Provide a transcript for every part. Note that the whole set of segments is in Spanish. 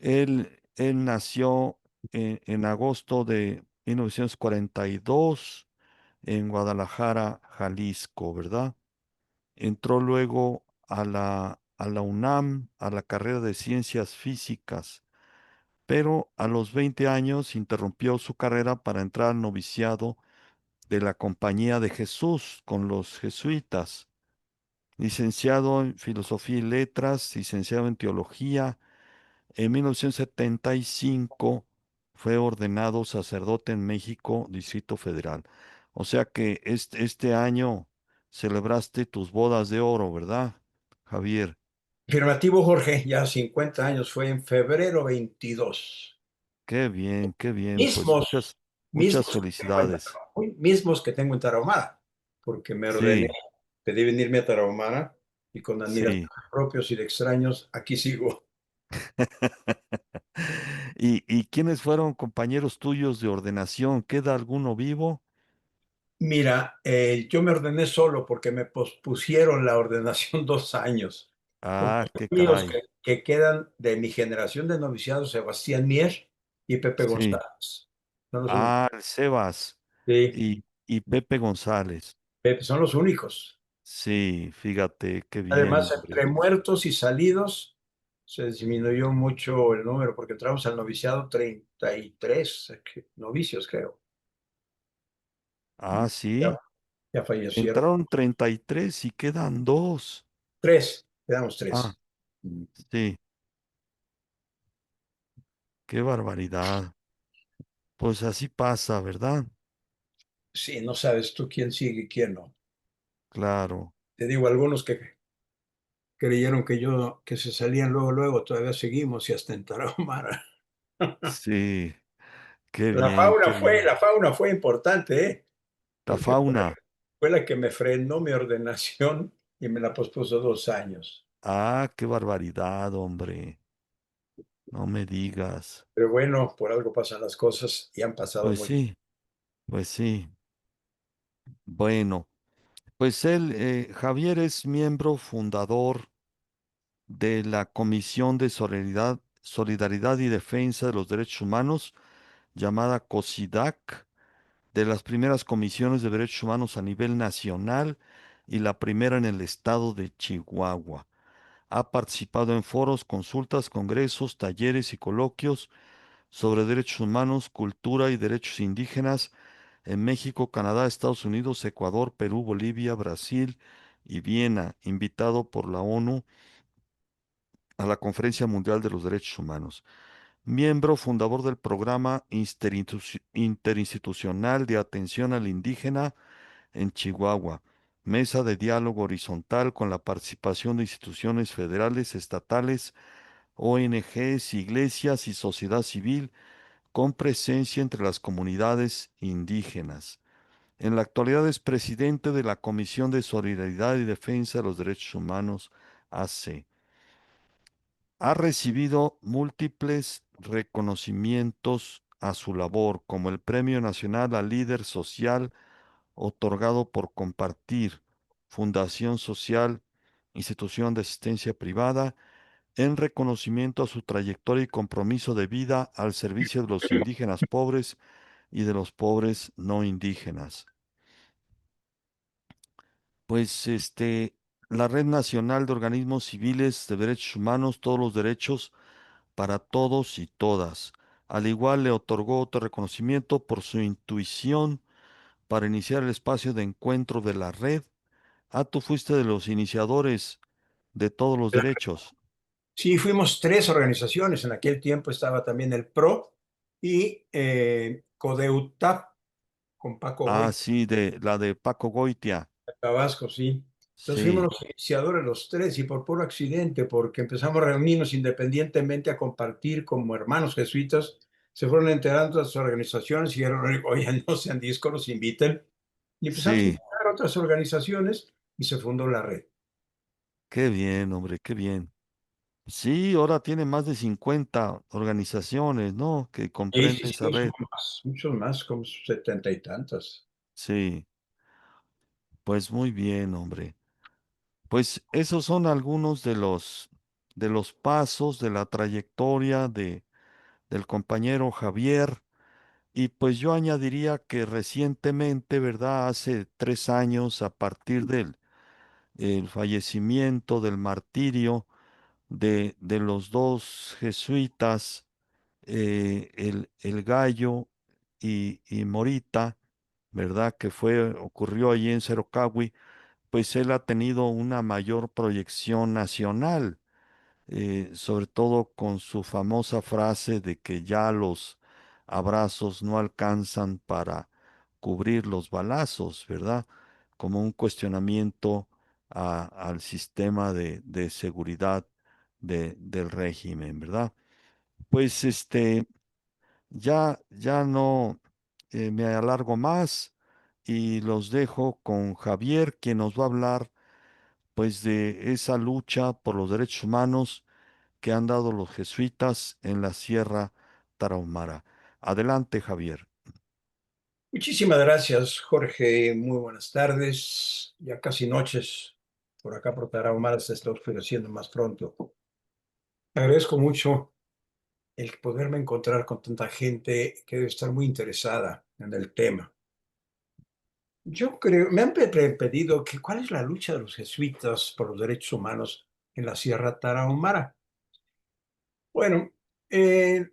Él nació en agosto de 1942 en Guadalajara, Jalisco, ¿verdad? Entró luego a la UNAM, a la carrera de Ciencias Físicas, pero a los 20 años interrumpió su carrera para entrar al noviciado de la Compañía de Jesús con los jesuitas. Licenciado en Filosofía y Letras, licenciado en Teología. En 1975 fue ordenado sacerdote en México, Distrito Federal. O sea que este año celebraste tus bodas de oro, ¿verdad, Javier? Afirmativo, Jorge, ya 50 años, fue en febrero 22. Qué bien, qué bien. Pues Mismos, muchas mismos que tengo en felicidades. mismos que tengo en Tarahumara, porque me ordené, Sí, pedí venirme a Tarahumara y con admiración sí. de propios y de extraños, aquí sigo. ¿Y quiénes fueron compañeros tuyos de ordenación? ¿Queda alguno vivo? Mira, yo me ordené solo porque me pospusieron la ordenación 2 años. Ah, Compañeros qué míos caray. que quedan de mi generación de noviciados, Sebastián Mier y Pepe Sí. González. Son los únicos. Ah, el Sebas Sí, y Pepe González. Pepe, son los únicos. Sí, fíjate, qué bien, Además, hombre. entre muertos y salidos, se disminuyó mucho el número porque entramos al noviciado 33 novicios, creo. Ah, Ya, sí. ya fallecieron. Entraron 33 y quedan dos. Tres, quedamos Ah, tres. Mm. sí, qué barbaridad. Pues así pasa, ¿verdad? Sí, no sabes tú quién sigue y quién no. Claro, Te digo, algunos que creyeron que se salían luego, luego, todavía seguimos y hasta en Tarahumara. sí, qué La bien, fauna qué fue, bien. la fauna fue importante, ¿eh? La Porque fauna. fue la que me frenó mi ordenación y me la pospuso 2 años. Ah, qué barbaridad, hombre. No me digas. Pero bueno, por algo pasan las cosas y han pasado Pues mucho. sí, pues sí. Bueno, pues él, Javier es miembro fundador de la Comisión de Solidaridad y Defensa de los Derechos Humanos, llamada COSIDAC, de las primeras comisiones de derechos humanos a nivel nacional y la primera en el estado de Chihuahua. Ha participado en foros, consultas, congresos, talleres y coloquios sobre derechos humanos, cultura y derechos indígenas en México, Canadá, Estados Unidos, Ecuador, Perú, Bolivia, Brasil y Viena, invitado por la ONU a la Conferencia Mundial de los Derechos Humanos. Miembro fundador del Programa Interinstitucional de Atención al Indígena en Chihuahua. Mesa de diálogo horizontal con la participación de instituciones federales, estatales, ONGs, iglesias y sociedad civil con presencia entre las comunidades indígenas. En la actualidad es presidente de la Comisión de Solidaridad y Defensa de los Derechos Humanos, AC. Ha recibido múltiples reconocimientos a su labor, como el Premio Nacional al Líder Social otorgado por Compartir, Fundación Social, Institución de Asistencia Privada, en reconocimiento a su trayectoria y compromiso de vida al servicio de los indígenas pobres y de los pobres no indígenas. Pues la Red Nacional de Organismos Civiles de Derechos Humanos, todos los derechos para todos y todas. Al igual le otorgó otro reconocimiento por su intuición para iniciar el espacio de encuentro de la red. Ah, tú fuiste de los iniciadores de todos los derechos. Sí, fuimos tres organizaciones. En aquel tiempo estaba también el PRO y CODEUTAP con Paco Ah, Goy sí, de la de Paco Goitia. de Tabasco, sí. Entonces fuimos Sí, los iniciadores los tres y por puro accidente, porque empezamos a reunirnos independientemente a compartir como hermanos jesuitas, se fueron enterando de las organizaciones y dijeron, oye, no sean discos, nos inviten. Y empezamos a sí. invitar a otras organizaciones y se fundó la red. Qué bien, hombre, qué bien. Sí, ahora tiene más de 50 organizaciones, ¿no? Que Sí, sí, comprende esa sí, red. muchos más, como 70 y tantas. Sí, pues muy bien, hombre. Pues esos son algunos de los de los pasos, de la trayectoria del compañero Javier. Y pues yo añadiría que recientemente, ¿verdad? Hace 3 años, a partir del el fallecimiento, del martirio de los dos jesuitas, el Gallo y Morita, ¿verdad? Ocurrió allí en Cerocahui, pues él ha tenido una mayor proyección nacional, sobre todo con su famosa frase de que ya los abrazos no alcanzan para cubrir los balazos, ¿verdad? Como un cuestionamiento al sistema de seguridad del régimen, ¿verdad? Pues ya no me alargo más y los dejo con Javier, quien nos va a hablar pues de esa lucha por los derechos humanos que han dado los jesuitas en la Sierra Tarahumara. Adelante, Javier. Muchísimas gracias, Jorge. Muy buenas tardes. Ya casi noches. Por acá por Tarahumara se está oscureciendo más pronto. Agradezco mucho el poderme encontrar con tanta gente que debe estar muy interesada en el tema. Yo creo, me han pedido que cuál es la lucha de los jesuitas por los derechos humanos en la Sierra Tarahumara. Bueno, eh,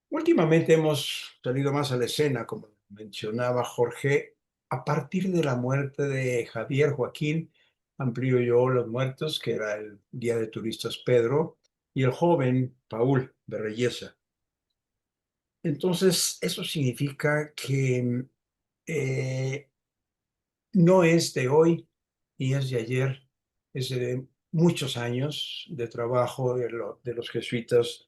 últimamente hemos salido más a la escena, como mencionaba Jorge, a partir de la muerte de Javier Joaquín Amplío Yo Los Muertos, que era el guía de turistas Pedro, y el joven Paul de Reyesa. Entonces, eso significa que eh, no es de hoy ni es de ayer, es de muchos años de trabajo de los jesuitas,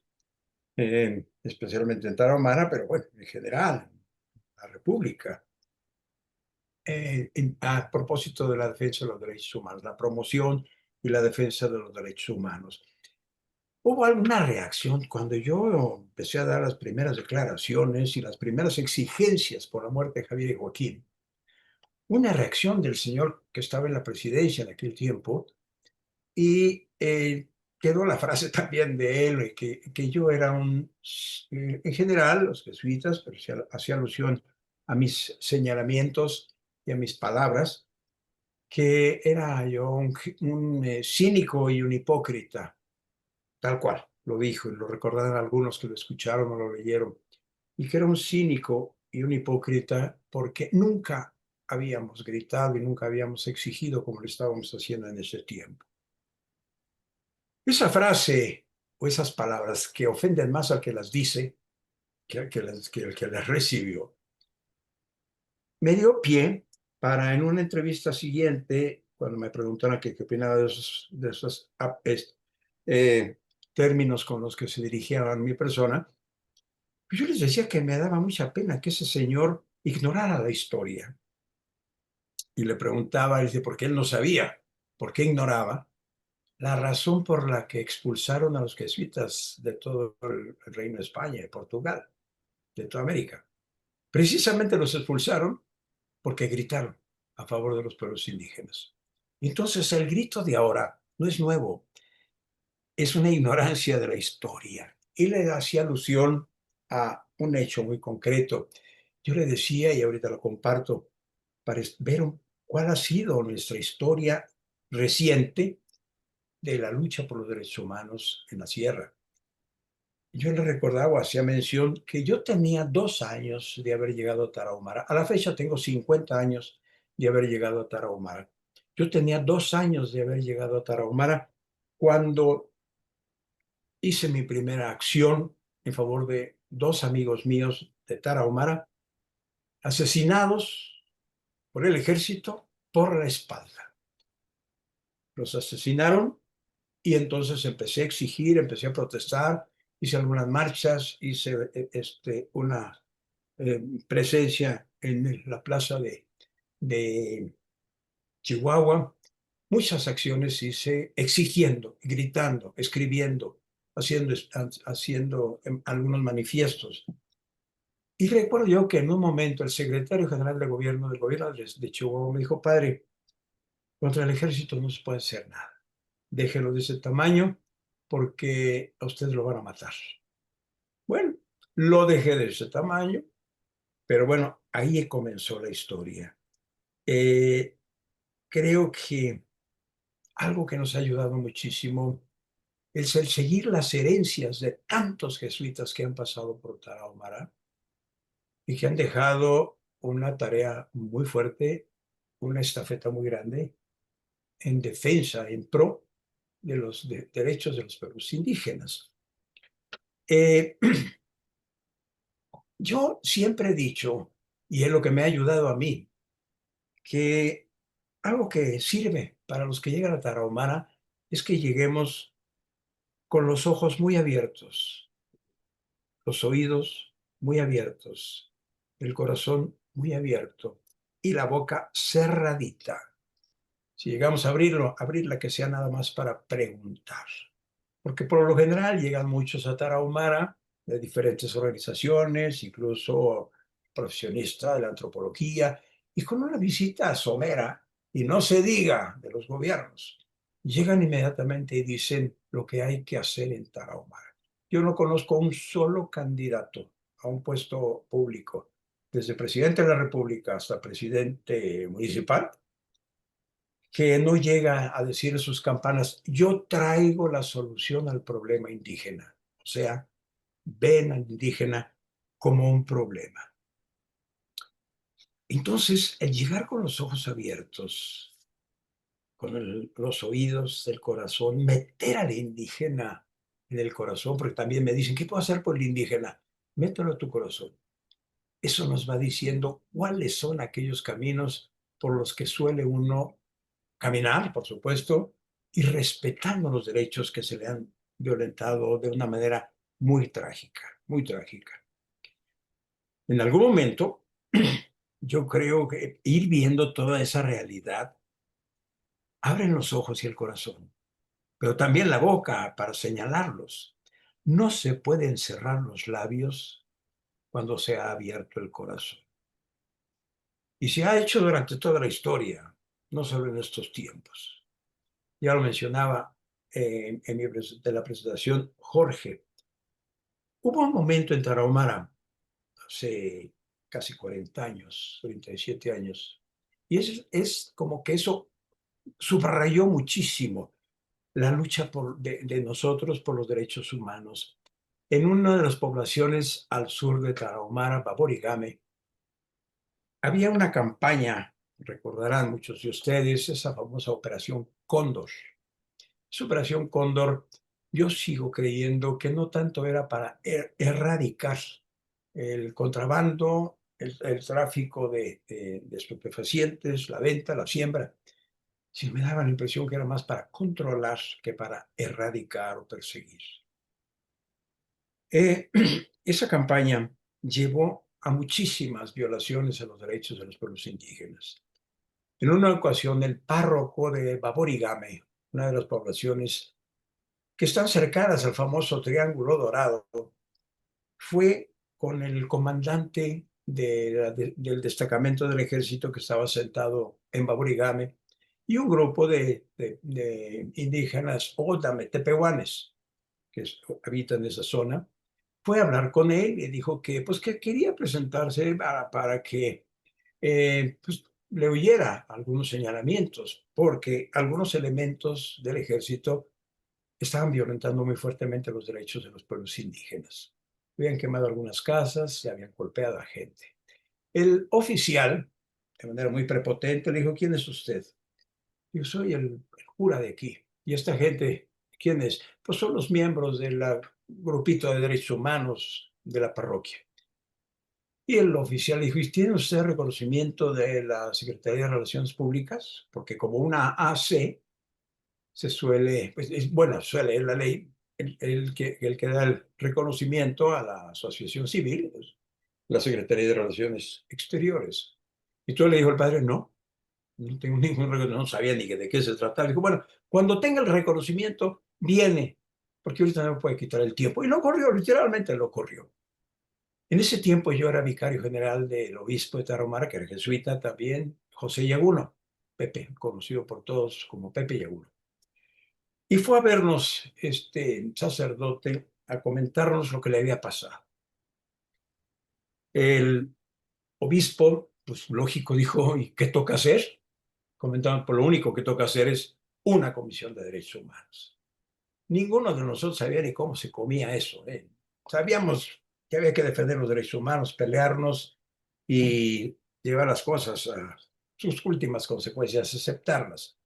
especialmente en Tarahumara, pero bueno, en general, la República, a propósito de la defensa de los derechos humanos, la promoción y la defensa de los derechos humanos. Hubo alguna reacción cuando yo empecé a dar las primeras declaraciones y las primeras exigencias por la muerte de Javier y Joaquín. Una reacción del señor que estaba en la presidencia en aquel tiempo y quedó la frase también de él, que yo era en general, los jesuitas, pero hacía alusión a mis señalamientos y a mis palabras, que era yo un cínico y un hipócrita, tal cual, lo dijo y lo recordaron algunos que lo escucharon o lo leyeron, y que era un cínico y un hipócrita porque nunca habíamos gritado y nunca habíamos exigido como lo estábamos haciendo en ese tiempo. Esa frase o esas palabras que ofenden más al que las dice que el que las recibió, me dio pie para en una entrevista siguiente, cuando me preguntaron qué opinaba de esos términos con los que se dirigían a mi persona, pues yo les decía que me daba mucha pena que ese señor ignorara la historia. Y le preguntaba, dice, ¿por qué él no sabía? ¿Por qué ignoraba? La razón por la que expulsaron a los jesuitas de todo el Reino de España y Portugal, de toda América. Precisamente los expulsaron porque gritaron a favor de los pueblos indígenas. Entonces el grito de ahora no es nuevo, es una ignorancia de la historia. Y le hacía alusión a un hecho muy concreto. Yo le decía, y ahorita lo comparto, para ver cuál ha sido nuestra historia reciente de la lucha por los derechos humanos en la sierra. Yo le recordaba, hacía mención, que yo tenía 2 años de haber llegado a Tarahumara. A la fecha tengo 50 años de haber llegado a Tarahumara. Yo tenía 2 años de haber llegado a Tarahumara cuando hice mi primera acción en favor de dos amigos míos de Tarahumara, asesinados por el ejército por la espalda. Los asesinaron y entonces empecé a exigir, empecé a protestar, hice algunas marchas, hice una presencia en la plaza de Chihuahua, muchas acciones hice exigiendo, gritando, escribiendo, haciendo algunos manifiestos. Y recuerdo yo que en un momento el secretario general de gobierno del gobierno de Chihuahua me dijo, padre, contra el ejército no se puede hacer nada. Déjelo de ese tamaño porque a usted lo van a matar. Bueno, lo dejé de ese tamaño, pero bueno, ahí comenzó la historia. Eh, Creo que algo que nos ha ayudado muchísimo es el seguir las herencias de tantos jesuitas que han pasado por Tarahumara y que han dejado una tarea muy fuerte, una estafeta muy grande en defensa, en pro de los derechos de los pueblos indígenas. Eh, yo siempre he dicho, y es lo que me ha ayudado a mí, que algo que sirve para los que llegan a Tarahumara es que lleguemos con los ojos muy abiertos, los oídos muy abiertos, el corazón muy abierto y la boca cerradita. Si llegamos a abrirlo, abrirla que sea nada más para preguntar. Porque por lo general llegan muchos a Tarahumara de diferentes organizaciones, incluso profesionistas de la antropología, y con una visita somera, y no se diga de los gobiernos, llegan inmediatamente y dicen lo que hay que hacer en Tarahumara. Yo no conozco un solo candidato a un puesto público, desde presidente de la República hasta presidente municipal, que no llega a decir en sus campanas, yo traigo la solución al problema indígena. O sea, ven al indígena como un problema. Entonces, el llegar con los ojos abiertos, con los oídos del corazón, meter al indígena en el corazón, porque también me dicen, ¿qué puedo hacer por el indígena? Mételo a tu corazón. Eso nos va diciendo cuáles son aquellos caminos por los que suele uno caminar, por supuesto, y respetando los derechos que se le han violentado de una manera muy trágica, muy trágica. En algún momento, yo creo que ir viendo toda esa realidad abren los ojos y el corazón, pero también la boca para señalarlos. No se pueden cerrar los labios cuando se ha abierto el corazón. Y se ha hecho durante toda la historia, no solo en estos tiempos. Ya lo mencionaba de la presentación Jorge. Hubo un momento en Tarahumara, hace casi 40 años, 37 años, y es como que eso subrayó muchísimo la lucha de nosotros por los derechos humanos. En una de las poblaciones al sur de Tarahumara, Baborigame, había una campaña, recordarán muchos de ustedes, esa famosa Operación Cóndor. Esa Operación Cóndor, yo sigo creyendo que no tanto era para erradicar el contrabando, el tráfico de estupefacientes, la venta, la siembra, sino me daba la impresión que era más para controlar que para erradicar o perseguir. Eh, Esa campaña llevó a muchísimas violaciones a los derechos de los pueblos indígenas. En una ocasión, el párroco de Baborigame, una de las poblaciones que están cercanas al famoso Triángulo Dorado, fue con el comandante del destacamento del ejército que estaba sentado en Baborigame y un grupo de indígenas Odame, tepehuanes, que habitan esa zona, fue a hablar con él y dijo que, pues, que quería presentarse para que pues, le oyera algunos señalamientos, porque algunos elementos del ejército estaban violentando muy fuertemente los derechos de los pueblos indígenas. Habían quemado algunas casas y habían golpeado a gente. El oficial, de manera muy prepotente, le dijo, ¿quién es usted? Yo soy el cura de aquí. ¿Y esta gente quién es? Pues son los miembros del grupito de derechos humanos de la parroquia. Y el oficial dijo, ¿y tiene usted reconocimiento de la Secretaría de Relaciones Públicas? Porque como una AC se suele, pues, bueno, suele es la ley, el que da el reconocimiento a la asociación civil, pues, la Secretaría de Relaciones Exteriores. Y tú le dijo el padre, no, no tengo ningún reconocimiento, no sabía ni de qué se trataba. Dijo, bueno, cuando tenga el reconocimiento, viene, porque ahorita no me puede quitar el tiempo. Y lo corrió, literalmente lo corrió. En ese tiempo yo era vicario general del obispo de Tarahumara, que era jesuita también, José Yaguno, Pepe, conocido por todos como Pepe Yaguno. Y fue a vernos este sacerdote a comentarnos lo que le había pasado. El obispo, pues lógico, dijo, ¿y qué toca hacer? Comentaban, pues lo único que toca hacer es una comisión de derechos humanos. Ninguno de nosotros sabía ni cómo se comía eso. Sabíamos que había que defender los derechos humanos, pelearnos y llevar las cosas a sus últimas consecuencias, aceptarlas.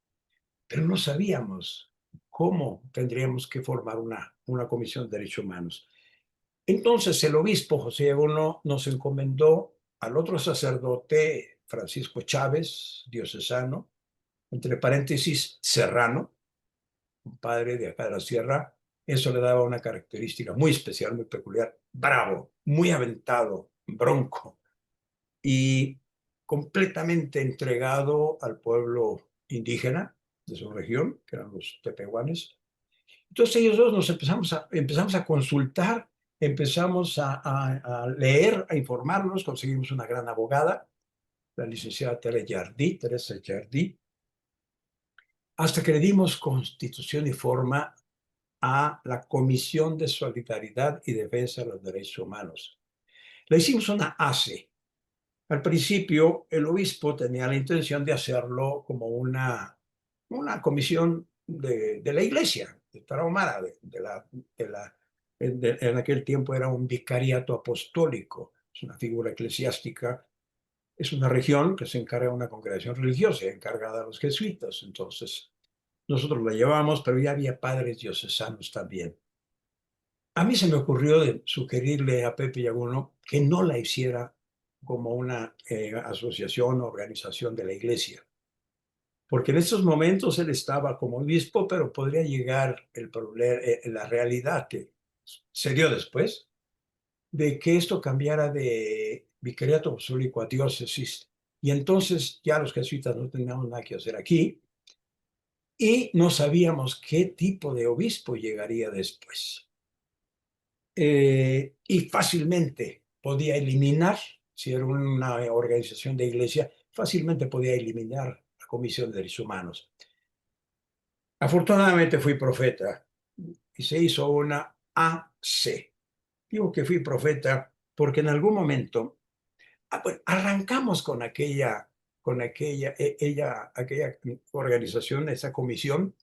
Pero no sabíamos cómo tendríamos que formar una comisión de derechos humanos. Entonces el obispo José Eguno nos encomendó al otro sacerdote, Francisco Chávez, diocesano, entre paréntesis, serrano, un padre de acá de la sierra. Eso le daba una característica muy especial, muy peculiar, bravo, muy aventado, bronco y completamente entregado al pueblo indígena de su región, que eran los tepehuanes. Entonces ellos dos nos empezamos a consultar, empezamos a leer, a informarnos, conseguimos una gran abogada, la licenciada Teresa Jardí, hasta que le dimos constitución y forma a la Comisión de Solidaridad y Defensa de los Derechos Humanos. Le hicimos una ACE. Al principio, el obispo tenía la intención de hacerlo como una comisión de la iglesia, de Tarahumara, en aquel tiempo era un vicariato apostólico, es una figura eclesiástica, es una región que se encarga de una congregación religiosa encargada a los jesuitas. Entonces, nosotros la llevamos, pero ya había padres diocesanos también. A mí se me ocurrió de sugerirle a Pepe Yaguno que no la hiciera como una asociación o organización de la iglesia, porque en estos momentos él estaba como obispo, pero podría llegar el problema, la realidad que se dio después, de que esto cambiara de vicariato apostólico a diócesis, y entonces ya los jesuitas no teníamos nada que hacer aquí, y no sabíamos qué tipo de obispo llegaría después. Y fácilmente podía eliminar, si era una organización de iglesia, fácilmente podía eliminar la Comisión de Derechos Humanos. Afortunadamente fui profeta y se hizo una AC. Digo que fui profeta porque en algún momento bueno, arrancamos aquella organización, esa comisión,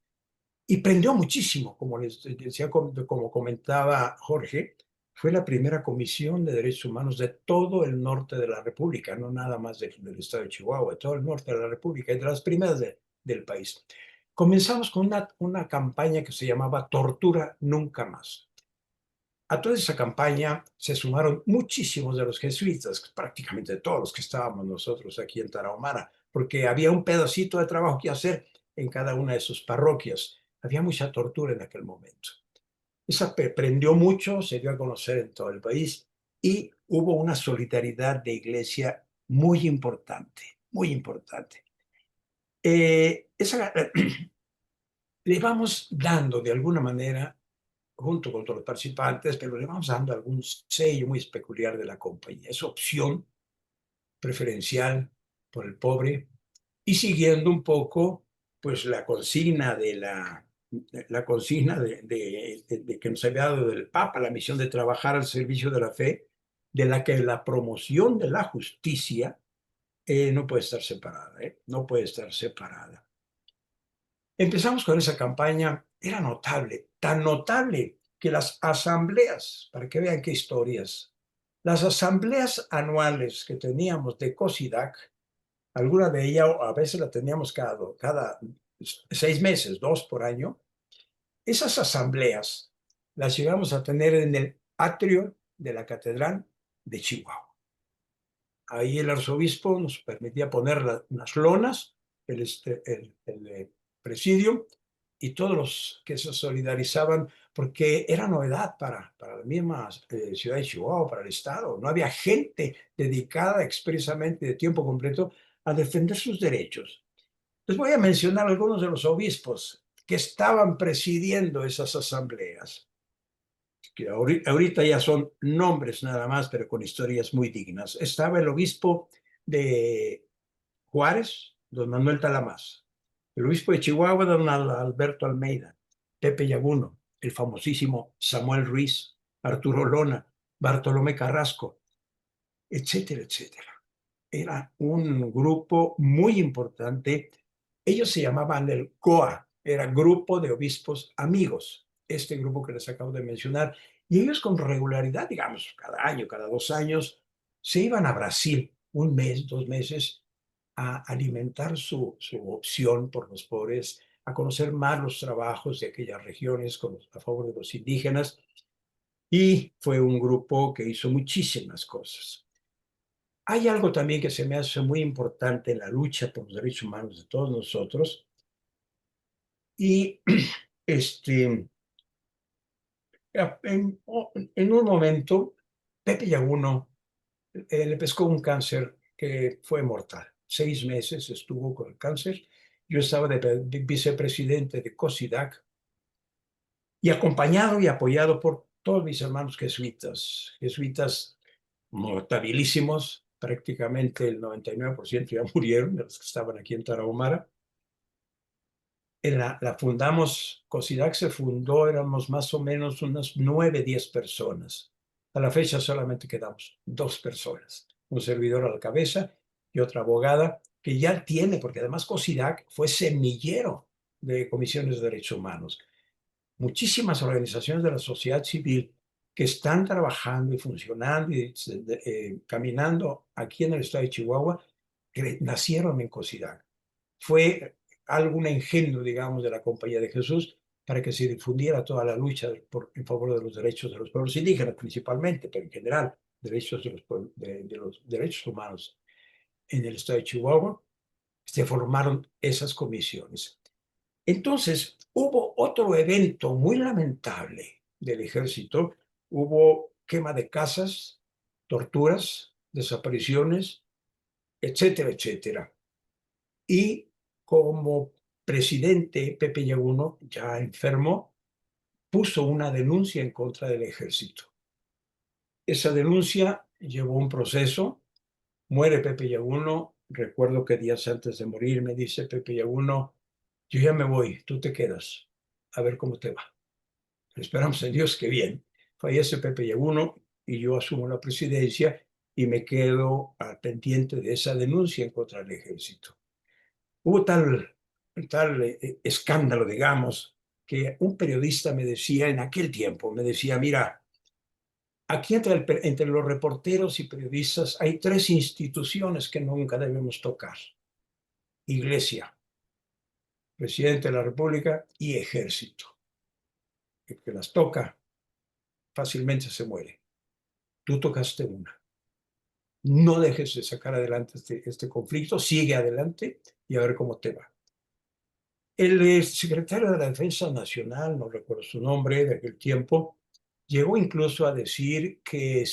y prendió muchísimo, como les decía, como comentaba Jorge, fue la primera comisión de derechos humanos de todo el norte de la República, no nada más del estado de Chihuahua, de todo el norte de la República, y de las primeras del país. Comenzamos con una campaña que se llamaba Tortura Nunca Más. A toda esa campaña se sumaron muchísimos de los jesuitas, prácticamente todos los que estábamos nosotros aquí en Tarahumara, porque había un pedacito de trabajo que hacer en cada una de sus parroquias. Había mucha tortura en aquel momento. Esa prendió mucho, se dio a conocer en todo el país y hubo una solidaridad de iglesia muy importante, muy importante. Le vamos dando de alguna manera junto con todos los participantes, pero le vamos dando algún sello muy peculiar de la compañía. Es opción preferencial por el pobre y siguiendo un poco pues la consigna de que nos había dado del Papa, la misión de trabajar al servicio de la fe, de la que la promoción de la justicia no puede estar separada, no puede estar separada. Empezamos con esa campaña, era notable, tan notable que las asambleas, para que vean qué historias, las asambleas anuales que teníamos de COSIDAC, alguna de ellas a veces la teníamos cada 6 meses, 2 por año, esas asambleas las llegamos a tener en el atrio de la Catedral de Chihuahua. Ahí el arzobispo nos permitía poner unas lonas, el presidio, y todos los que se solidarizaban, porque era novedad para la misma ciudad de Chihuahua, para el Estado. No había gente dedicada expresamente de tiempo completo a defender sus derechos. Les voy a mencionar algunos de los obispos que estaban presidiendo esas asambleas, que ahorita ya son nombres nada más, pero con historias muy dignas. Estaba el obispo de Juárez, don Manuel Talamás, el obispo de Chihuahua, don Alberto Almeida, Pepe Yaguno, el famosísimo Samuel Ruiz, Arturo Lona, Bartolomé Carrasco, etcétera, etcétera. Era un grupo muy importante. Ellos se llamaban el COA, era Grupo de Obispos Amigos, este grupo que les acabo de mencionar. Y ellos con regularidad, digamos, cada año, cada 2 años, se iban a Brasil un mes, 2 meses, a alimentar su opción por los pobres, a conocer más los trabajos de aquellas regiones a favor de los indígenas. Y fue un grupo que hizo muchísimas cosas. Hay algo también que se me hace muy importante en la lucha por los derechos humanos de todos nosotros. Y este, en un momento, Pepe Yaguno le pescó un cáncer que fue mortal. 6 meses estuvo con el cáncer. Yo estaba de vicepresidente de COSIDAC y acompañado y apoyado por todos mis hermanos jesuitas notabilísimos. Prácticamente el 99% ya murieron de los que estaban aquí en Tarahumara. La fundamos, COSIDAC se fundó, éramos más o menos unas 9, 10 personas. A la fecha solamente quedamos 2 personas, un servidor a la cabeza y otra abogada que ya tiene, porque además COSIDAC fue semillero de comisiones de derechos humanos. Muchísimas organizaciones de la sociedad civil que están trabajando y funcionando y caminando aquí en el estado de Chihuahua, que nacieron en COSIDAC. Fue algún engendro, digamos, de la Compañía de Jesús para que se difundiera toda la lucha en favor de los derechos de los pueblos indígenas, principalmente, pero en general, derechos de los derechos humanos en el estado de Chihuahua. Se formaron esas comisiones. Entonces, hubo otro evento muy lamentable del ejército. Hubo quema de casas, torturas, desapariciones, etcétera, etcétera. Y como presidente, Pepe Yaguno, ya enfermo, puso una denuncia en contra del ejército. Esa denuncia llevó un proceso, muere Pepe Yaguno. Recuerdo que días antes de morir me dice Pepe Yaguno: yo ya me voy, tú te quedas, a ver cómo te va. Esperamos en Dios que bien. Fallece Pepe Yaguno y yo asumo la presidencia y me quedo al pendiente de esa denuncia en contra del ejército. Hubo tal escándalo, digamos, que un periodista me decía en aquel tiempo, me decía: mira, aquí entre los reporteros y periodistas hay 3 instituciones que nunca debemos tocar: Iglesia, Presidente de la República y Ejército. El que las toca fácilmente se muere. Tú tocaste una. No dejes de sacar adelante este conflicto, sigue adelante y a ver cómo te va. El secretario de la Defensa Nacional, no recuerdo su nombre de aquel tiempo, llegó incluso a decir que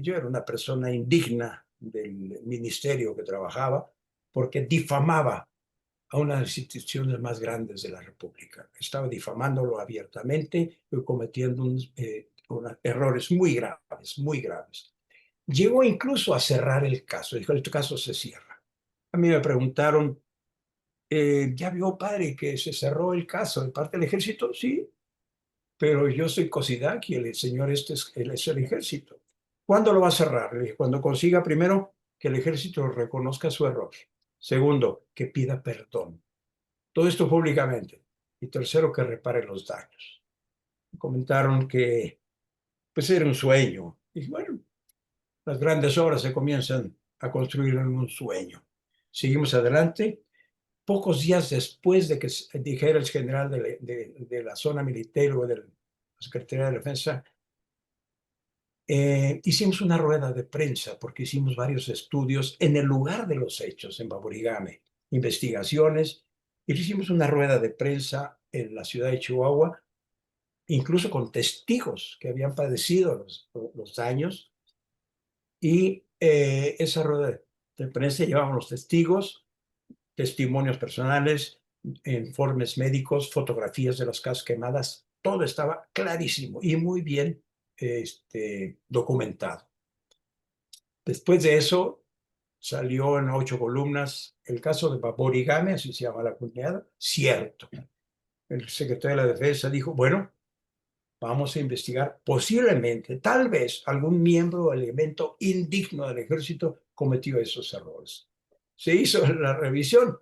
yo era una persona indigna del ministerio que trabajaba porque difamaba a una de las instituciones más grandes de la República. Estaba difamándolo abiertamente y cometiendo errores muy graves, muy graves. Llegó incluso a cerrar el caso, dijo: el caso se cierra. A mí me preguntaron: ¿ya vio, padre, que se cerró el caso de parte del ejército? Sí, pero yo soy COSIDAC y el señor él es el ejército. ¿Cuándo lo va a cerrar? Le dije: cuando consiga, primero, que el ejército reconozca su error. Segundo, que pida perdón. Todo esto públicamente. Y tercero, que repare los daños. Comentaron que pues era un sueño. Y bueno, las grandes obras se comienzan a construir en un sueño. Seguimos adelante. Pocos días después de que dijera el general de la zona militar o de la Secretaría de Defensa, hicimos una rueda de prensa porque hicimos varios estudios en el lugar de los hechos, en Baborigame, investigaciones. Y hicimos una rueda de prensa en la ciudad de Chihuahua, incluso con testigos que habían padecido los daños. Y esa rueda de prensa llevaban los testigos, testimonios personales, informes médicos, fotografías de las casas quemadas. Todo estaba clarísimo y muy bien documentado. Después de eso, salió en 8 columnas el caso de Baborigame, así se llama la comunidad, cierto. el secretario de la Defensa dijo, bueno, vamos a investigar posiblemente, tal vez, algún miembro o elemento indigno del ejército cometió esos errores. Se hizo la revisión,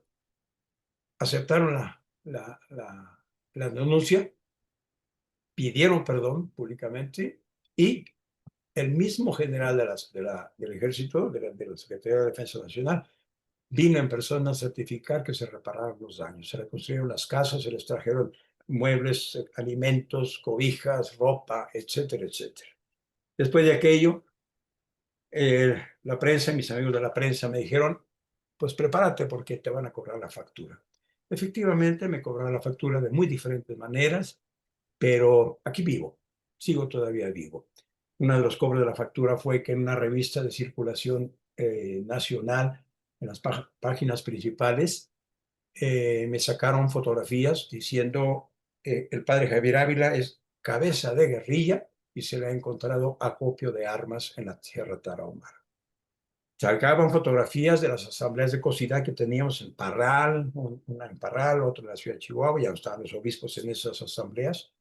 aceptaron la denuncia, pidieron perdón públicamente y el mismo general del ejército, de la Secretaría de Defensa Nacional, vino en persona a certificar que se repararon los daños. Se reconstruyeron las casas, se les trajeron muebles, alimentos, cobijas, ropa, etcétera, etcétera. Después de aquello, la prensa, mis amigos de la prensa me dijeron, pues prepárate porque te van a cobrar la factura. Efectivamente, me cobraron la factura de muy diferentes maneras, pero aquí vivo, sigo todavía vivo. Uno de los cobros de la factura fue que en una revista de circulación nacional, en las páginas principales, me sacaron fotografías diciendo el padre Javier Ávila es cabeza de guerrilla y se le ha encontrado acopio de armas en la Sierra Tarahumara. Sacaban fotografías de las asambleas de COSIDA que teníamos en Parral, una en Parral, otra en la ciudad de Chihuahua, ya estaban los obispos en esas asambleas,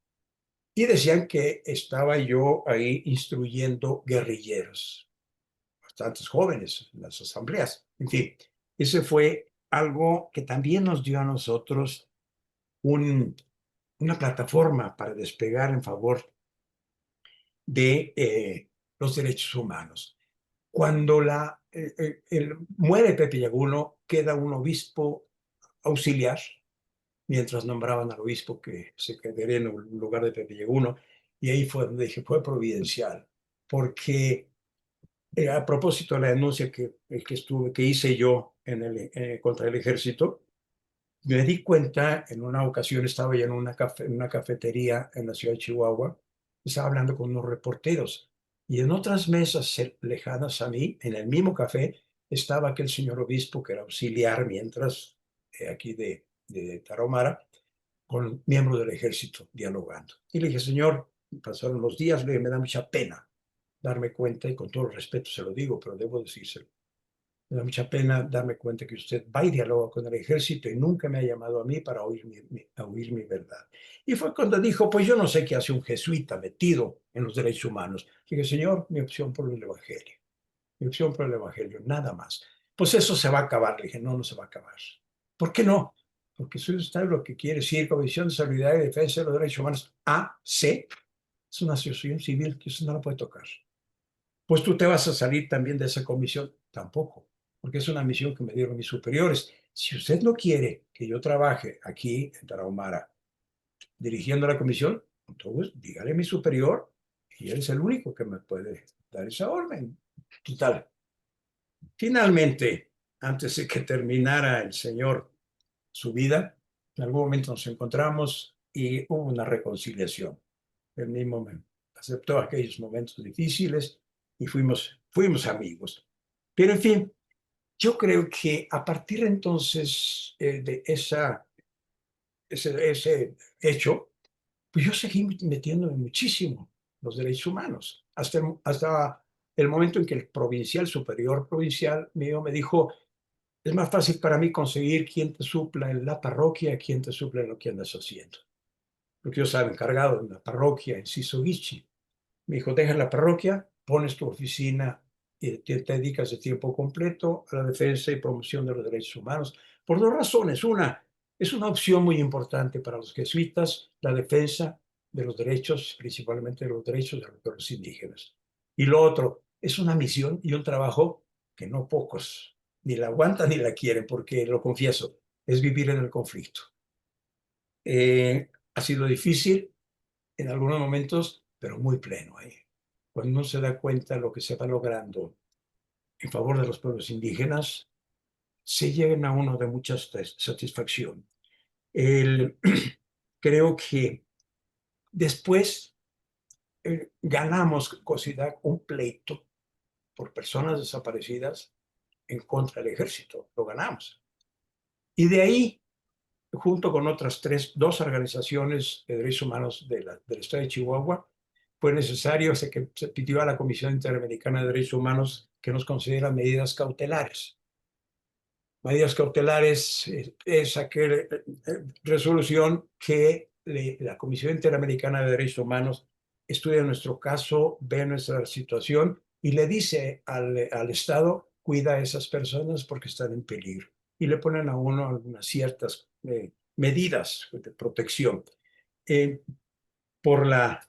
y decían que estaba yo ahí instruyendo guerrilleros, bastantes jóvenes en las asambleas. En fin, ese fue algo que también nos dio a nosotros un, una plataforma para despegar en favor de los derechos humanos. Cuando muere Pepe Yaguno, queda un obispo auxiliar, mientras nombraban al obispo que se quedaría en el lugar de Pepe Yaguno, y ahí fue donde dije, fue providencial, porque a propósito de la denuncia que hice yo contra el ejército, me di cuenta, en una ocasión estaba yo en una cafetería en la ciudad de Chihuahua, estaba hablando con unos reporteros y en otras mesas lejanas a mí, en el mismo café, estaba aquel señor obispo que era auxiliar mientras aquí de Tarahumara, con miembros del ejército dialogando. Y le dije, señor, pasaron los días, le dije, me da mucha pena darme cuenta, y con todo el respeto se lo digo, pero debo decírselo. Me da mucha pena darme cuenta que usted va y dialoga con el ejército y nunca me ha llamado a mí para oír mi verdad. Y fue cuando dijo, pues yo no sé qué hace un jesuita metido en los derechos humanos. Dije, señor, mi opción por el evangelio. Mi opción por el evangelio, nada más. Pues eso se va a acabar. Le dije, no, no se va a acabar. ¿Por qué no? Porque si usted lo que quiere decir, Comisión de Solidaridad y Defensa de los Derechos Humanos, AC, es una asociación civil que usted no la puede tocar. Pues tú te vas a salir también de esa comisión. Tampoco, porque es una misión que me dieron mis superiores. Si usted no quiere que yo trabaje aquí en Tarahumara dirigiendo la comisión, entonces dígale a mi superior y él es el único que me puede dar esa orden. Total. Finalmente, antes de que terminara el señor su vida, en algún momento nos encontramos y hubo una reconciliación. Él mismo me aceptó aquellos momentos difíciles y fuimos amigos. Pero en fin, yo creo que a partir entonces de ese hecho, pues yo seguí metiéndome muchísimo en los derechos humanos, hasta el momento en que el provincial, superior provincial mío, me dijo, es más fácil para mí conseguir quien te supla en la parroquia, quien te supla en lo que andas haciendo. Porque yo estaba encargado en la parroquia en Sisoguichi. Me dijo, deja la parroquia, pones tu oficina y te dedicas de tiempo completo a la defensa y promoción de los derechos humanos. Por dos razones. Una, es una opción muy importante para los jesuitas, la defensa de los derechos, principalmente de los derechos de los pueblos indígenas. Y lo otro, es una misión y un trabajo que no pocos ni la aguantan ni la quieren, porque lo confieso, es vivir en el conflicto. Ha sido difícil, en algunos momentos, pero muy pleno ahí. Cuando uno se da cuenta de lo que se va logrando en favor de los pueblos indígenas, se llena a uno de mucha satisfacción. El, creo que después ganamos COSIDAC un pleito por personas desaparecidas en contra del ejército. Lo ganamos. Y de ahí, junto con otras dos organizaciones de derechos humanos del estado de Chihuahua, fue necesario, que se pidió a la Comisión Interamericana de Derechos Humanos que nos concediera medidas cautelares. medidas cautelares, es aquella resolución que la Comisión Interamericana de Derechos Humanos estudia nuestro caso, ve nuestra situación y le dice al Estado, cuida a esas personas porque están en peligro. Y le ponen a uno algunas ciertas medidas de protección. Eh, por la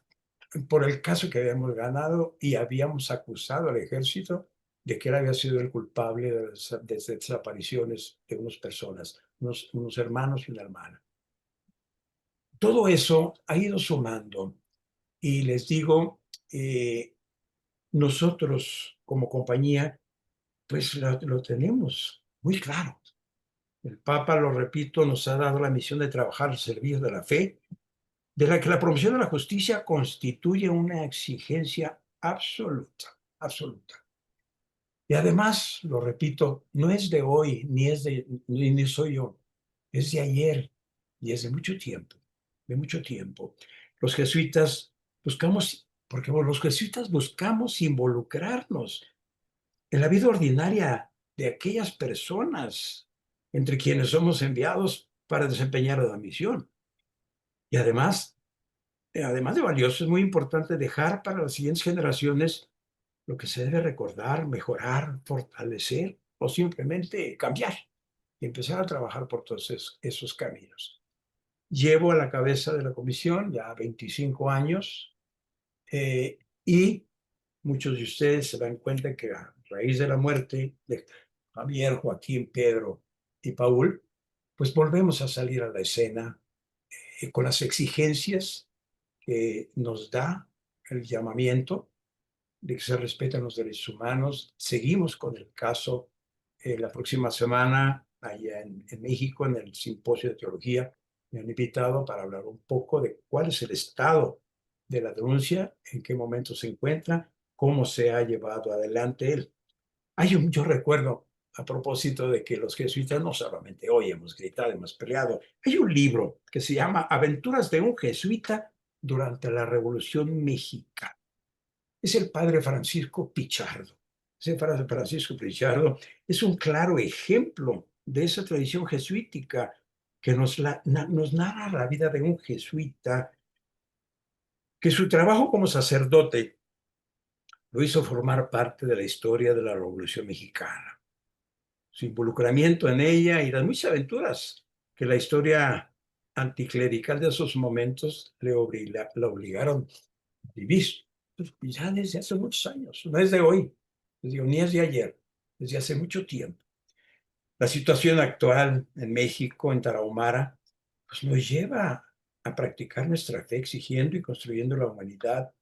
por el caso que habíamos ganado y habíamos acusado al ejército de que él había sido el culpable de las desapariciones de unas personas, unos hermanos y una hermana. Todo eso ha ido sumando y les digo, nosotros como compañía, pues lo tenemos muy claro. El Papa, lo repito, nos ha dado la misión de trabajar al servicio de la fe, de la que la promoción de la justicia constituye una exigencia absoluta, absoluta. Y además, lo repito, no es de hoy, ni soy yo, es de ayer y es de mucho tiempo, de mucho tiempo. Los jesuitas porque los jesuitas buscamos involucrarnos en la vida ordinaria de aquellas personas entre quienes somos enviados para desempeñar la misión. Y además de valioso, es muy importante dejar para las siguientes generaciones lo que se debe recordar, mejorar, fortalecer o simplemente cambiar y empezar a trabajar por todos esos caminos. Llevo a la cabeza de la comisión ya 25 años y muchos de ustedes se dan cuenta que a raíz de la muerte de Javier, Joaquín, Pedro y Paul, pues volvemos a salir a la escena con las exigencias que nos da el llamamiento de que se respetan los derechos humanos. Seguimos con el caso la próxima semana allá en México, en el Simposio de Teología. Me han invitado para hablar un poco de cuál es el estado de la denuncia, en qué momento se encuentra, cómo se ha llevado adelante él. Yo recuerdo, a propósito de que los jesuitas no solamente hoy hemos gritado, hemos peleado, hay un libro que se llama Aventuras de un jesuita durante la Revolución Mexicana. Es el padre Francisco Pichardo. Ese padre Francisco Pichardo es un claro ejemplo de esa tradición jesuítica que nos narra la vida de un jesuita que su trabajo como sacerdote lo hizo formar parte de la historia de la Revolución Mexicana. Su involucramiento en ella y las muchas aventuras que la historia anticlerical de esos momentos la obligaron a vivir. Pues, ya desde hace muchos años, no es de hoy, les digo, ni es de ayer, desde hace mucho tiempo. La situación actual en México, en Tarahumara, pues nos lleva a practicar nuestra fe, exigiendo y construyendo la humanidad,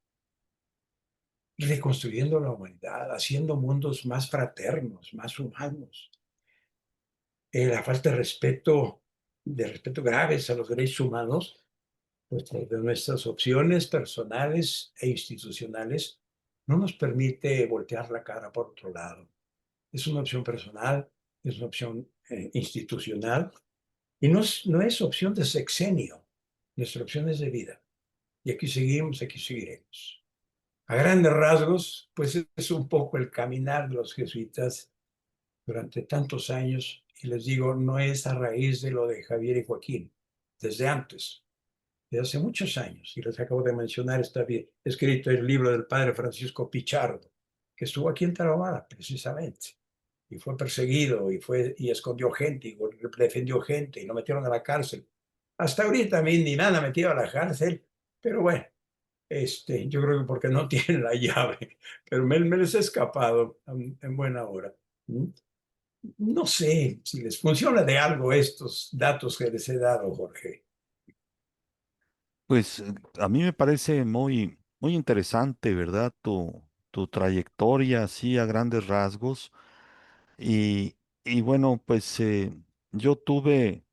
reconstruyendo la humanidad, haciendo mundos más fraternos, más humanos. La falta de respeto graves a los derechos humanos, pues de nuestras opciones personales e institucionales, no nos permite voltear la cara por otro lado. Es una opción personal, es una opción institucional y no es opción de sexenio, nuestra opción es de vida. Y aquí seguimos, aquí seguiremos. A grandes rasgos, pues es un poco el caminar de los jesuitas durante tantos años, y les digo, no es a raíz de lo de Javier y Joaquín, desde antes, desde hace muchos años, y les acabo de mencionar, está bien escrito el libro del padre Francisco Pichardo, que estuvo aquí en Tarahumara, precisamente, y fue perseguido, y escondió gente, y defendió gente, y lo metieron a la cárcel. Hasta ahorita a mí ni nada metido a la cárcel, pero bueno, yo creo que porque no tienen la llave, pero me les he escapado en buena hora. ¿Mm? No sé si les funciona de algo estos datos que les he dado, Jorge. Pues a mí me parece muy interesante, ¿verdad? Tu trayectoria, así a grandes rasgos. Y, y bueno, pues yo tuve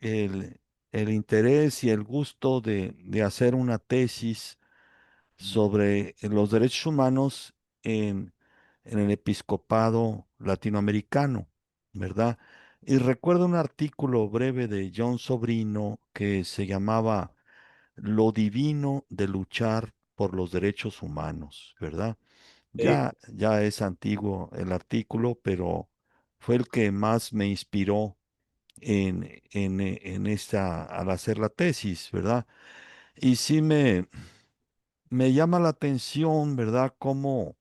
el, el interés y el gusto de hacer una tesis sobre los derechos humanos en, en el episcopado latinoamericano, ¿verdad? Y recuerdo un artículo breve de John Sobrino que se llamaba Lo divino de luchar por los derechos humanos, ¿verdad? Sí, Ya es antiguo el artículo, pero fue el que más me inspiró en esta, al hacer la tesis, ¿verdad? Y sí me llama la atención, ¿verdad? Cómo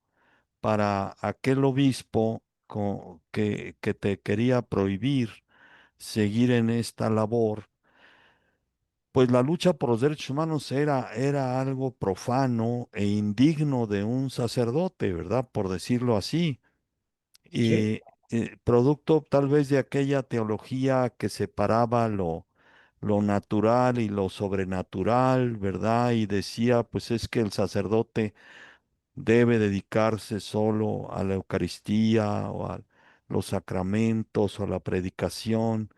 para aquel obispo que te quería prohibir seguir en esta labor, pues la lucha por los derechos humanos era algo profano e indigno de un sacerdote, ¿verdad? Por decirlo así. ¿sí? Y producto tal vez de aquella teología que separaba lo natural y lo sobrenatural, ¿verdad? Y decía, pues es que el sacerdote debe dedicarse solo a la Eucaristía o a los sacramentos o a la predicación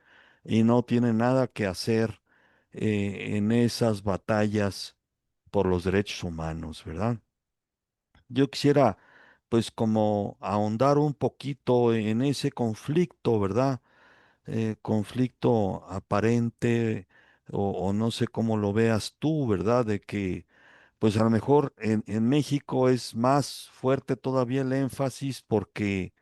y no tiene nada que hacer en esas batallas por los derechos humanos, ¿verdad? Yo quisiera, pues, como ahondar un poquito en ese conflicto, ¿verdad? Conflicto aparente o no sé cómo lo veas tú, ¿verdad? De que pues a lo mejor en México es más fuerte todavía el énfasis porque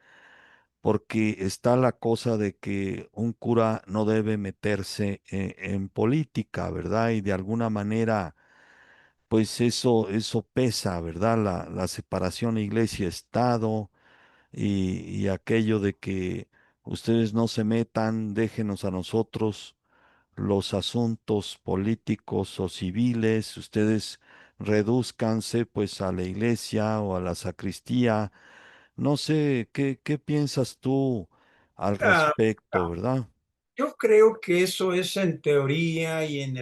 está la cosa de que un cura no debe meterse en política, ¿verdad? Y de alguna manera, pues eso pesa, ¿verdad? La separación iglesia-estado y aquello de que ustedes no se metan, déjenos a nosotros los asuntos políticos o civiles, ustedes redúzcanse pues a la iglesia o a la sacristía. No sé, ¿qué piensas tú al Ah, respecto, ah, verdad? yo creo que eso es en teoría y en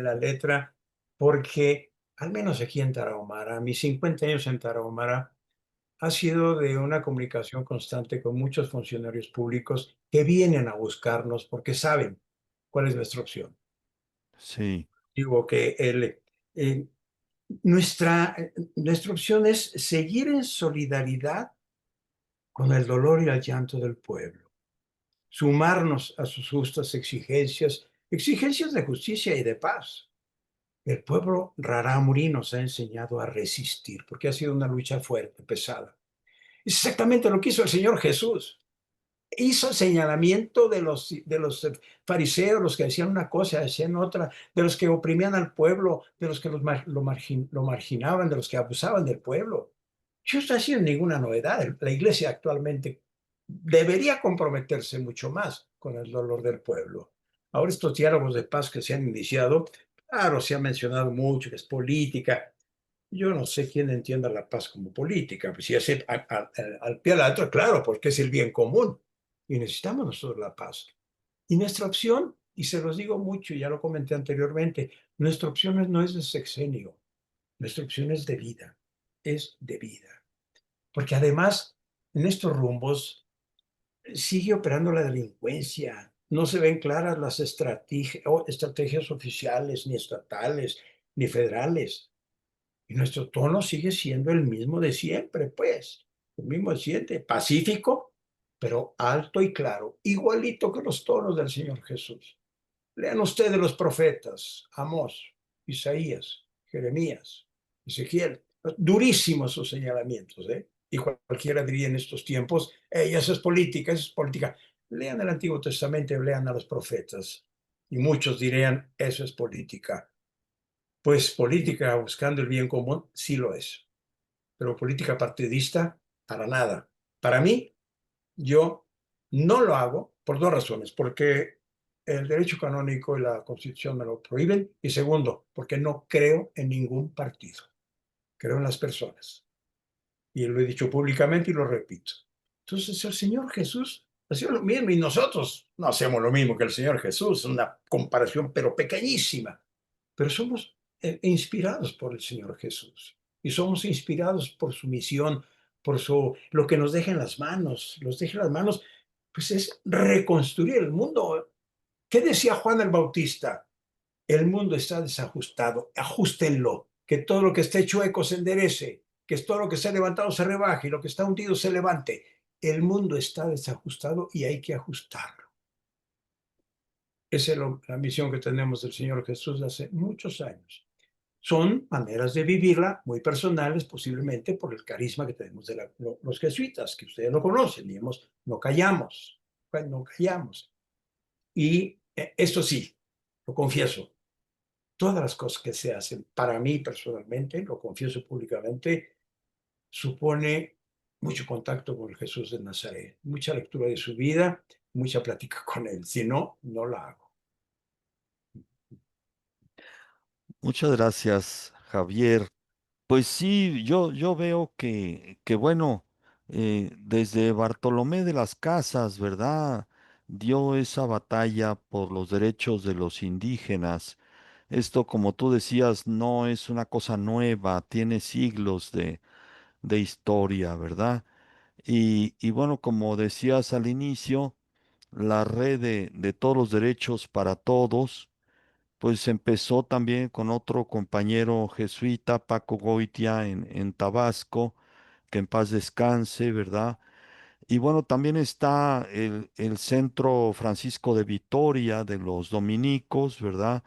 la letra, porque al menos aquí en Tarahumara, mis 50 años en Tarahumara, ha sido de una comunicación constante con muchos funcionarios públicos que vienen a buscarnos porque saben cuál es nuestra opción. Sí, Digo que eh, nuestra opción es seguir en solidaridad con el dolor y el llanto del pueblo, sumarnos a sus justas exigencias, exigencias de justicia y de paz. El pueblo rarámuri nos ha enseñado a resistir, porque ha sido una lucha fuerte, pesada. Es exactamente lo que hizo el Señor Jesús. Hizo el señalamiento de los fariseos, los que decían una cosa, decían otra, de los que oprimían al pueblo, de los que lo marginaban, de los que abusaban del pueblo. Eso no está haciendo ninguna novedad. La iglesia actualmente debería comprometerse mucho más con el dolor del pueblo. Ahora estos diálogos de paz que se han iniciado, claro, se ha mencionado mucho que es política. Yo no sé quién entienda la paz como política, pues si es al pie de la letra, claro, porque es el bien común y necesitamos nosotros la paz. Y nuestra opción, y se los digo mucho, ya lo comenté anteriormente, nuestra opción no es de sexenio, nuestra opción es de vida. Porque además, en estos rumbos sigue operando la delincuencia, no se ven claras las estrategias oficiales, ni estatales, ni federales. Y nuestro tono sigue siendo el mismo de siempre, pues, el mismo de siempre, pacífico, pero alto y claro, igualito que los tonos del Señor Jesús. Lean ustedes los profetas, Amós, Isaías, Jeremías, Ezequiel, durísimos sus señalamientos, ¿eh? Y cualquiera diría en estos tiempos, eso es política, eso es política. Lean el Antiguo Testamento y lean a los profetas. Y muchos dirían, eso es política. Pues política buscando el bien común, sí lo es, pero política partidista, para nada. Para mí, yo no lo hago por dos razones, porque el derecho canónico y la Constitución me lo prohíben, y segundo, porque no creo en ningún partido, creo en las personas. Y lo he dicho públicamente y lo repito. Entonces el Señor Jesús hacía lo mismo y nosotros no hacemos lo mismo que el Señor Jesús, una comparación pero pequeñísima, pero somos inspirados por el Señor Jesús y somos inspirados por su misión, por lo que nos deja en las manos, los deja en las manos, pues es reconstruir el mundo. ¿Qué decía Juan el Bautista? El mundo está desajustado, ajustenlo, que todo lo que esté chueco se enderece, que todo lo que se ha levantado se rebaje y lo que está hundido se levante. El mundo está desajustado y hay que ajustarlo. Esa es la misión que tenemos del Señor Jesús de hace muchos años. Son maneras de vivirla muy personales, posiblemente por el carisma que tenemos de los jesuitas, que ustedes lo conocen, y no callamos, no callamos. Y esto sí, lo confieso, todas las cosas que se hacen para mí personalmente, lo confieso públicamente, supone mucho contacto con el Jesús de Nazaret, mucha lectura de su vida, mucha plática con él. Si no, no la hago. Muchas gracias, Javier. Pues sí, yo veo que bueno, desde Bartolomé de las Casas, ¿verdad? Dio esa batalla por los derechos de los indígenas. Esto, como tú decías, no es una cosa nueva, tiene siglos de historia, ¿verdad? Y bueno, como decías al inicio, la red de todos los derechos para todos, pues empezó también con otro compañero jesuita, Paco Goitia, en Tabasco, que en paz descanse, ¿verdad? Y bueno, también está el Centro Francisco de Vitoria de los dominicos, ¿verdad?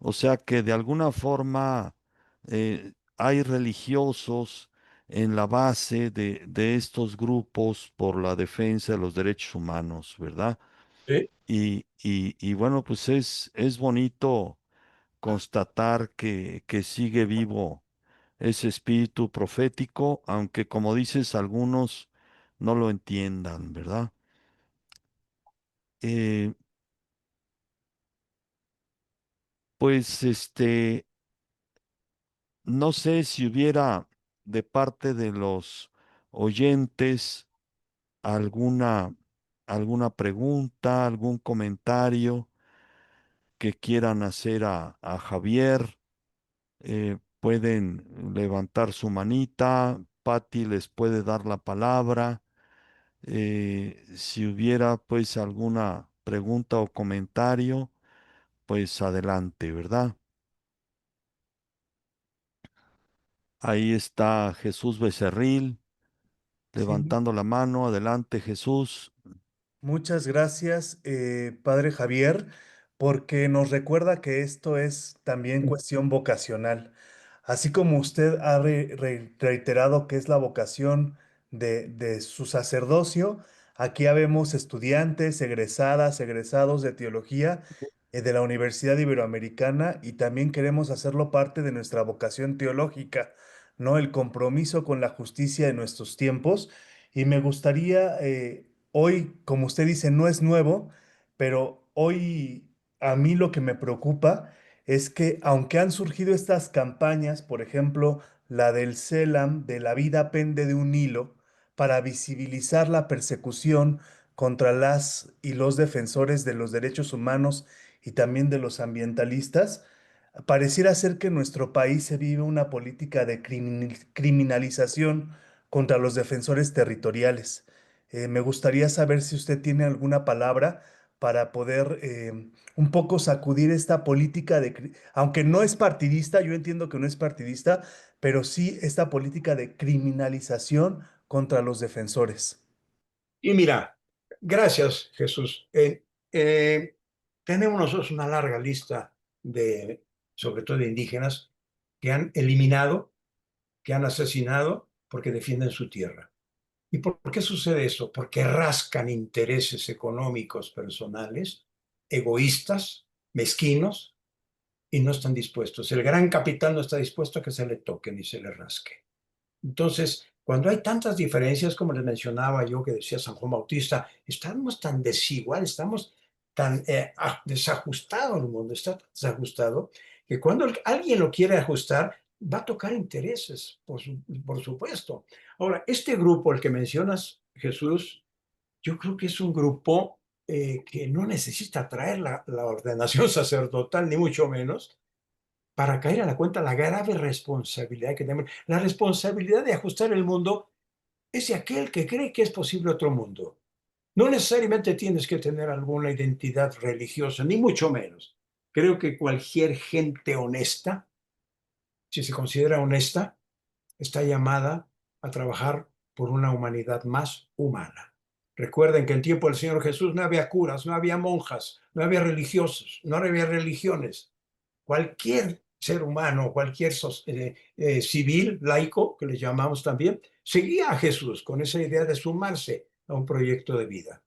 O sea que de alguna forma hay religiosos en la base de estos grupos por la defensa de los derechos humanos, ¿verdad? Sí. Y bueno, pues es bonito constatar que sigue vivo ese espíritu profético, aunque como dices, algunos no lo entiendan, ¿verdad? Eh, pues no sé si hubiera de parte de los oyentes alguna, alguna pregunta, algún comentario que quieran hacer a Javier. Pueden levantar su manita, Patti les puede dar la palabra. Si hubiera pues alguna pregunta o comentario, pues adelante, ¿verdad? Ahí está Jesús Becerril Sí, levantando la mano. Adelante, Jesús. muchas gracias, Padre Javier, porque nos recuerda que esto es también cuestión vocacional. Así como usted ha reiterado que es la vocación de su sacerdocio, aquí habemos estudiantes, egresadas, egresados de teología de la Universidad Iberoamericana y también queremos hacerlo parte de nuestra vocación teológica, ¿no? El compromiso con la justicia de nuestros tiempos. Y me gustaría, hoy, como usted dice, no es nuevo, pero hoy a mí lo que me preocupa es que aunque han surgido estas campañas, por ejemplo, la del CELAM, de la vida pende de un hilo, para visibilizar la persecución contra las y los defensores de los derechos humanos y también de los ambientalistas, pareciera ser que en nuestro país se vive una política de criminalización contra los defensores territoriales. Me gustaría saber si usted tiene alguna palabra para poder un poco sacudir esta política aunque no es partidista, yo entiendo que no es partidista, pero sí esta política de criminalización contra los defensores. Y mira, gracias, Jesús. Tenemos nosotros una larga lista de, sobre todo de indígenas, que han eliminado, que han asesinado porque defienden su tierra. ¿Y por qué sucede eso? Porque rascan intereses económicos personales, egoístas, mezquinos, y no están dispuestos. El gran capital no está dispuesto a que se le toque ni se le rasque. Entonces, cuando hay tantas diferencias, como les mencionaba yo, que decía San Juan Bautista, estamos tan desiguales, estamos tan desajustados, el mundo está tan desajustado, que cuando alguien lo quiere ajustar, va a tocar intereses, por supuesto. Ahora, este grupo, el que mencionas, Jesús, yo creo que es un grupo que no necesita traer la ordenación sacerdotal, ni mucho menos, para caer a la cuenta la grave responsabilidad que tenemos. La responsabilidad de ajustar el mundo es de aquel que cree que es posible otro mundo. No necesariamente tienes que tener alguna identidad religiosa, ni mucho menos. Creo que cualquier gente honesta, si se considera honesta, está llamada a trabajar por una humanidad más humana. Recuerden que en tiempo del Señor Jesús no había curas, no había monjas, no había religiosos, no había religiones. Cualquier ser humano, cualquier civil, laico, que le llamamos también, seguía a Jesús con esa idea de sumarse a un proyecto de vida.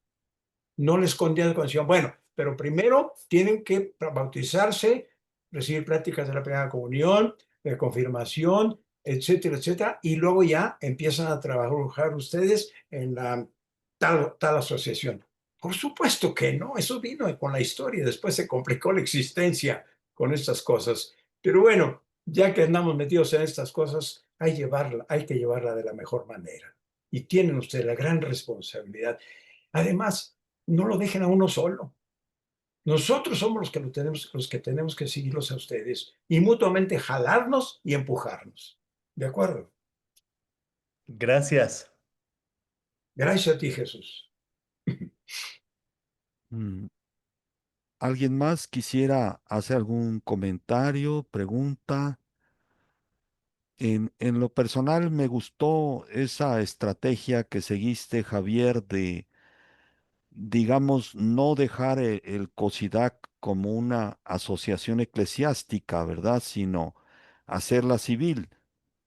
No le escondían cuando decían, bueno, pero primero tienen que bautizarse, recibir prácticas de la primera comunión, de confirmación, etcétera, etcétera, y luego ya empiezan a trabajar ustedes en la tal asociación. Por supuesto que no, eso vino con la historia, después se complicó la existencia con estas cosas. Pero bueno, ya que andamos metidos en estas cosas, hay que llevarla de la mejor manera. Y tienen ustedes la gran responsabilidad. Además, no lo dejen a uno solo. Nosotros somos los que tenemos que seguirlos a ustedes y mutuamente jalarnos y empujarnos. ¿De acuerdo? Gracias. Gracias a ti, Jesús. Mm, ¿Alguien más quisiera hacer algún comentario, pregunta? En lo personal me gustó esa estrategia que seguiste, Javier, de, digamos, no dejar el COSIDAC como una asociación eclesiástica, ¿verdad? Sino hacerla civil,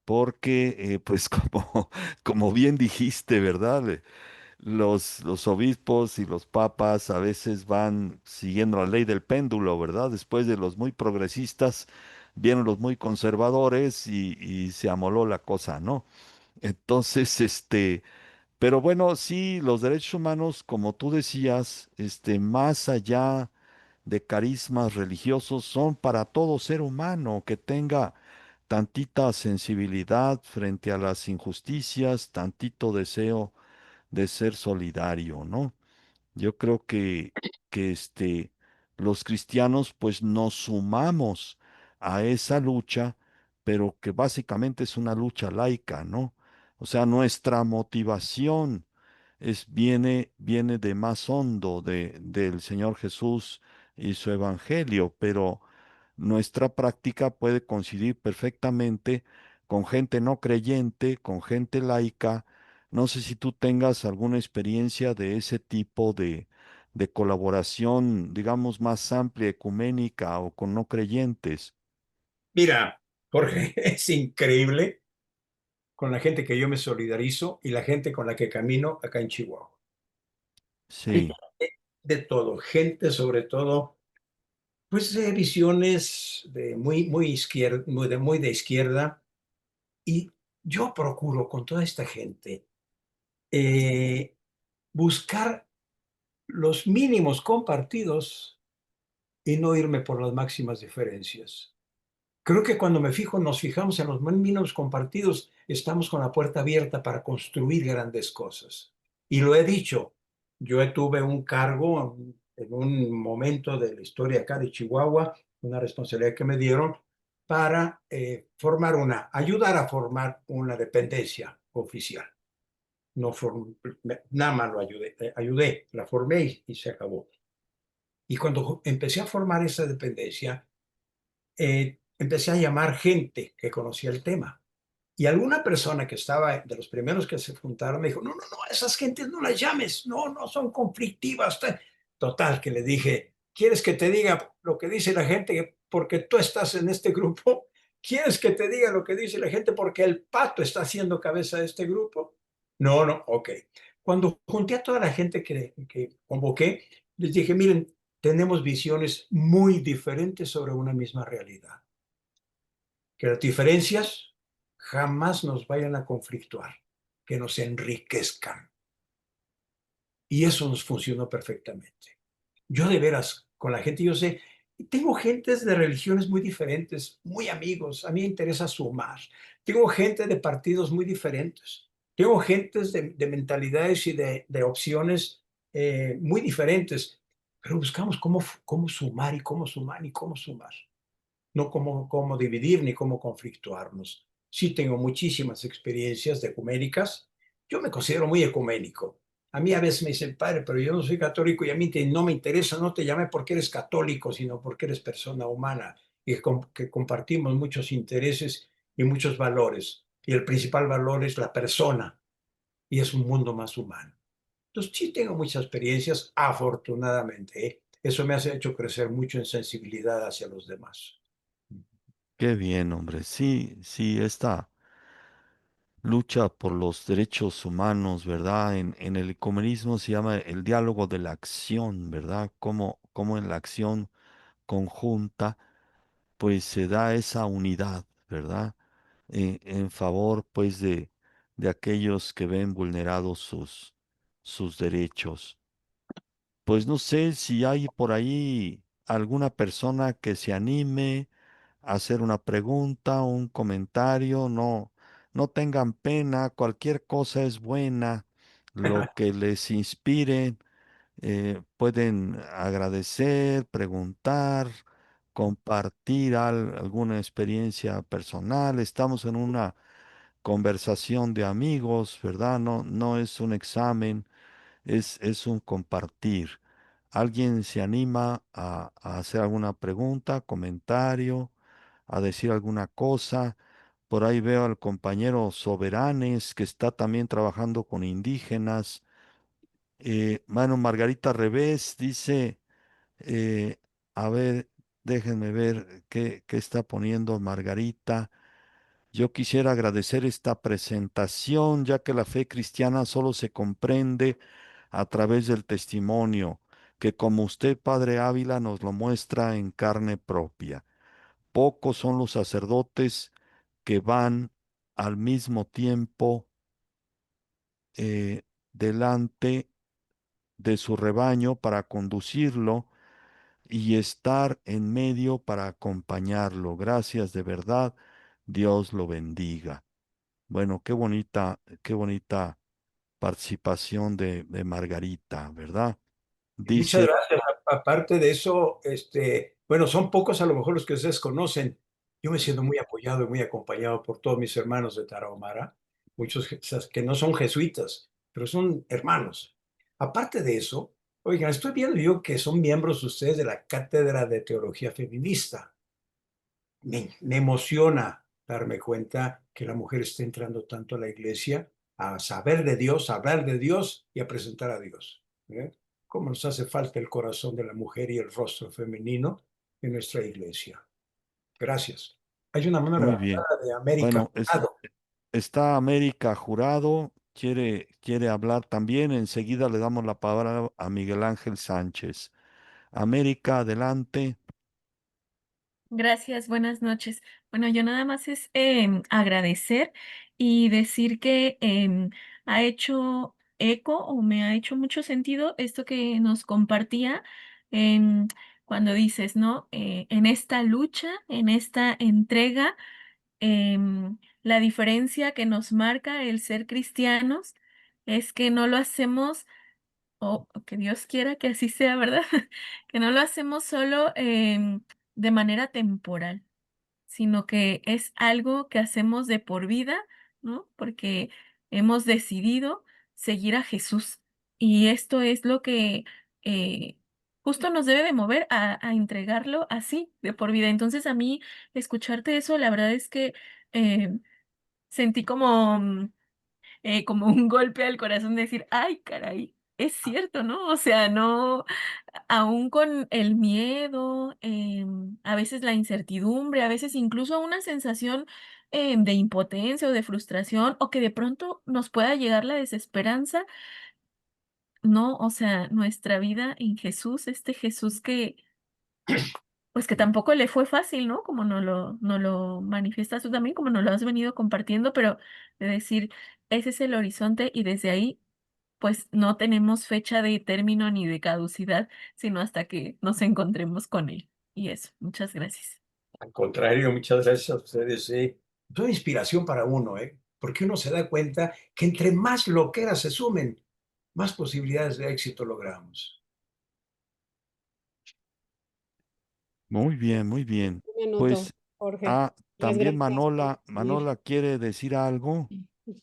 porque, pues, como bien dijiste, ¿verdad? Los obispos y los papas a veces van siguiendo la ley del péndulo, ¿verdad? Después de los muy progresistas, vienen los muy conservadores y se amoló la cosa, ¿no? Entonces, pero bueno, sí, los derechos humanos, como tú decías, más allá de carismas religiosos, son para todo ser humano que tenga tantita sensibilidad frente a las injusticias, tantito deseo de ser solidario, ¿no? Yo creo que los cristianos pues nos sumamos a esa lucha, pero que básicamente es una lucha laica, ¿no? O sea, nuestra motivación viene de más hondo del Señor Jesús y su evangelio, pero nuestra práctica puede coincidir perfectamente con gente no creyente, con gente laica. No sé si tú tengas alguna experiencia de ese tipo de colaboración, digamos, más amplia, ecuménica o con no creyentes. Mira, Jorge, es increíble con la gente que yo me solidarizo y la gente con la que camino acá en Chihuahua. Hay Sí, de todo, gente sobre todo, pues de visiones de muy izquierda, muy de izquierda, y yo procuro con toda esta gente eh, buscar los mínimos compartidos y no irme por las máximas diferencias. Creo que cuando nos fijamos en los mínimos compartidos, estamos con la puerta abierta para construir grandes cosas. Y lo he dicho, tuve un cargo en un momento de la historia acá de Chihuahua, una responsabilidad que me dieron para ayudar a formar una dependencia oficial. No nada más lo ayudé, la formé y se acabó. Y cuando empecé a formar esa dependencia, empecé a llamar gente que conocía el tema. Y alguna persona que estaba de los primeros que se juntaron me dijo, no, no, no, esas gentes no las llames, no, no, son conflictivas. Total, que le dije, ¿quieres que te diga lo que dice la gente porque tú estás en este grupo? ¿Quieres que te diga lo que dice la gente porque el pato está haciendo cabeza de este grupo? No, no, ok. Cuando junté a toda la gente que convoqué, les dije, miren, tenemos visiones muy diferentes sobre una misma realidad. Que las diferencias jamás nos vayan a conflictuar, que nos enriquezcan. Y eso nos funcionó perfectamente. Yo de veras, con la gente, yo sé, tengo gentes de religiones muy diferentes, muy amigos, a mí me interesa sumar. Tengo gente de partidos muy diferentes. Tengo gentes de mentalidades y de opciones muy diferentes, pero buscamos cómo sumar y cómo sumar y cómo sumar. No cómo dividir ni cómo conflictuarnos. Sí tengo muchísimas experiencias de ecuménicas. Yo me considero muy ecuménico. A mí a veces me dicen, padre, pero yo no soy católico y a mí no me interesa, no te llame porque eres católico, sino porque eres persona humana y que compartimos muchos intereses y muchos valores. Y el principal valor es la persona y es un mundo más humano. Entonces sí tengo muchas experiencias, afortunadamente, ¿eh? Eso me ha hecho crecer mucho en sensibilidad hacia los demás. Qué bien, hombre. Sí, sí, esta lucha por los derechos humanos, ¿verdad? En el ecumenismo se llama el diálogo de la acción, ¿verdad? Cómo en la acción conjunta, pues se da esa unidad, ¿verdad? En favor, pues, de aquellos que ven vulnerados sus derechos. Pues no sé si hay por ahí alguna persona que se anime a hacer una pregunta o un comentario. No, no tengan pena, cualquier cosa es buena, lo que les inspire. Pueden agradecer, preguntar, compartir alguna experiencia personal. Estamos en una conversación de amigos, ¿verdad? No, no es un examen, es un compartir. ¿Alguien se anima a hacer alguna pregunta, comentario, a decir alguna cosa? Por ahí veo al compañero Soberanes que está también trabajando con indígenas. Mano Margarita Revés dice, eh, a ver, déjenme ver qué está poniendo Margarita. Yo quisiera agradecer esta presentación, ya que la fe cristiana solo se comprende a través del testimonio, que como usted, Padre Ávila, nos lo muestra en carne propia. Pocos son los sacerdotes que van al mismo tiempo eh, delante de su rebaño para conducirlo y estar en medio para acompañarlo. Gracias de verdad. Dios lo bendiga. Bueno, qué bonita participación de Margarita, ¿verdad? Muchas Dice, gracias. Aparte de eso, bueno, son pocos a lo mejor los que ustedes conocen. Yo me siento muy apoyado y muy acompañado por todos mis hermanos de Tarahumara, muchos que no son jesuitas, pero son hermanos. Aparte de eso, oigan, estoy viendo yo que son miembros ustedes de la Cátedra de Teología Feminista. Me emociona darme cuenta que la mujer está entrando tanto a la iglesia a saber de Dios, a hablar de Dios y a presentar a Dios. ¿Eh? ¿Cómo nos hace falta el corazón de la mujer y el rostro femenino en nuestra iglesia? Gracias. Hay una mano muy bien. levantada de América Bueno, Jurado. está América Jurado, quiere hablar también. Enseguida le damos la palabra a Miguel Ángel Sánchez. América, adelante. Gracias, buenas noches. Bueno, yo nada más es agradecer y decir que ha hecho eco o me ha hecho mucho sentido esto que nos compartía em, cuando dices, ¿no? En esta lucha, en esta entrega, la diferencia que nos marca el ser cristianos es que no lo hacemos o que Dios quiera que así sea, ¿verdad? Que no lo hacemos solo de manera temporal, sino que es algo que hacemos de por vida, ¿no? Porque hemos decidido seguir a Jesús. Y esto es lo que eh, justo nos debe de mover a entregarlo así, de por vida. Entonces, a mí, escucharte eso, la verdad es que sentí como un golpe al corazón de decir, ay, caray, es cierto, ¿no? O sea, no, aún con el miedo, a veces la incertidumbre, a veces incluso una sensación de impotencia o de frustración, o que de pronto nos pueda llegar la desesperanza, no, o sea, nuestra vida en Jesús, este Jesús que, pues que tampoco le fue fácil, ¿no? Como no lo manifiestas tú también, como nos lo has venido compartiendo, pero de decir, ese es el horizonte y desde ahí pues no tenemos fecha de término ni de caducidad, sino hasta que nos encontremos con él. Y eso, muchas gracias. Al contrario, muchas gracias a ustedes. Es una inspiración para uno, ¿eh? Porque uno se da cuenta que entre más loqueras se sumen, más posibilidades de éxito logramos. Muy bien, muy bien. Me anoto, Pues, Jorge. Muchas también gracias por compartir. Manola quiere decir algo.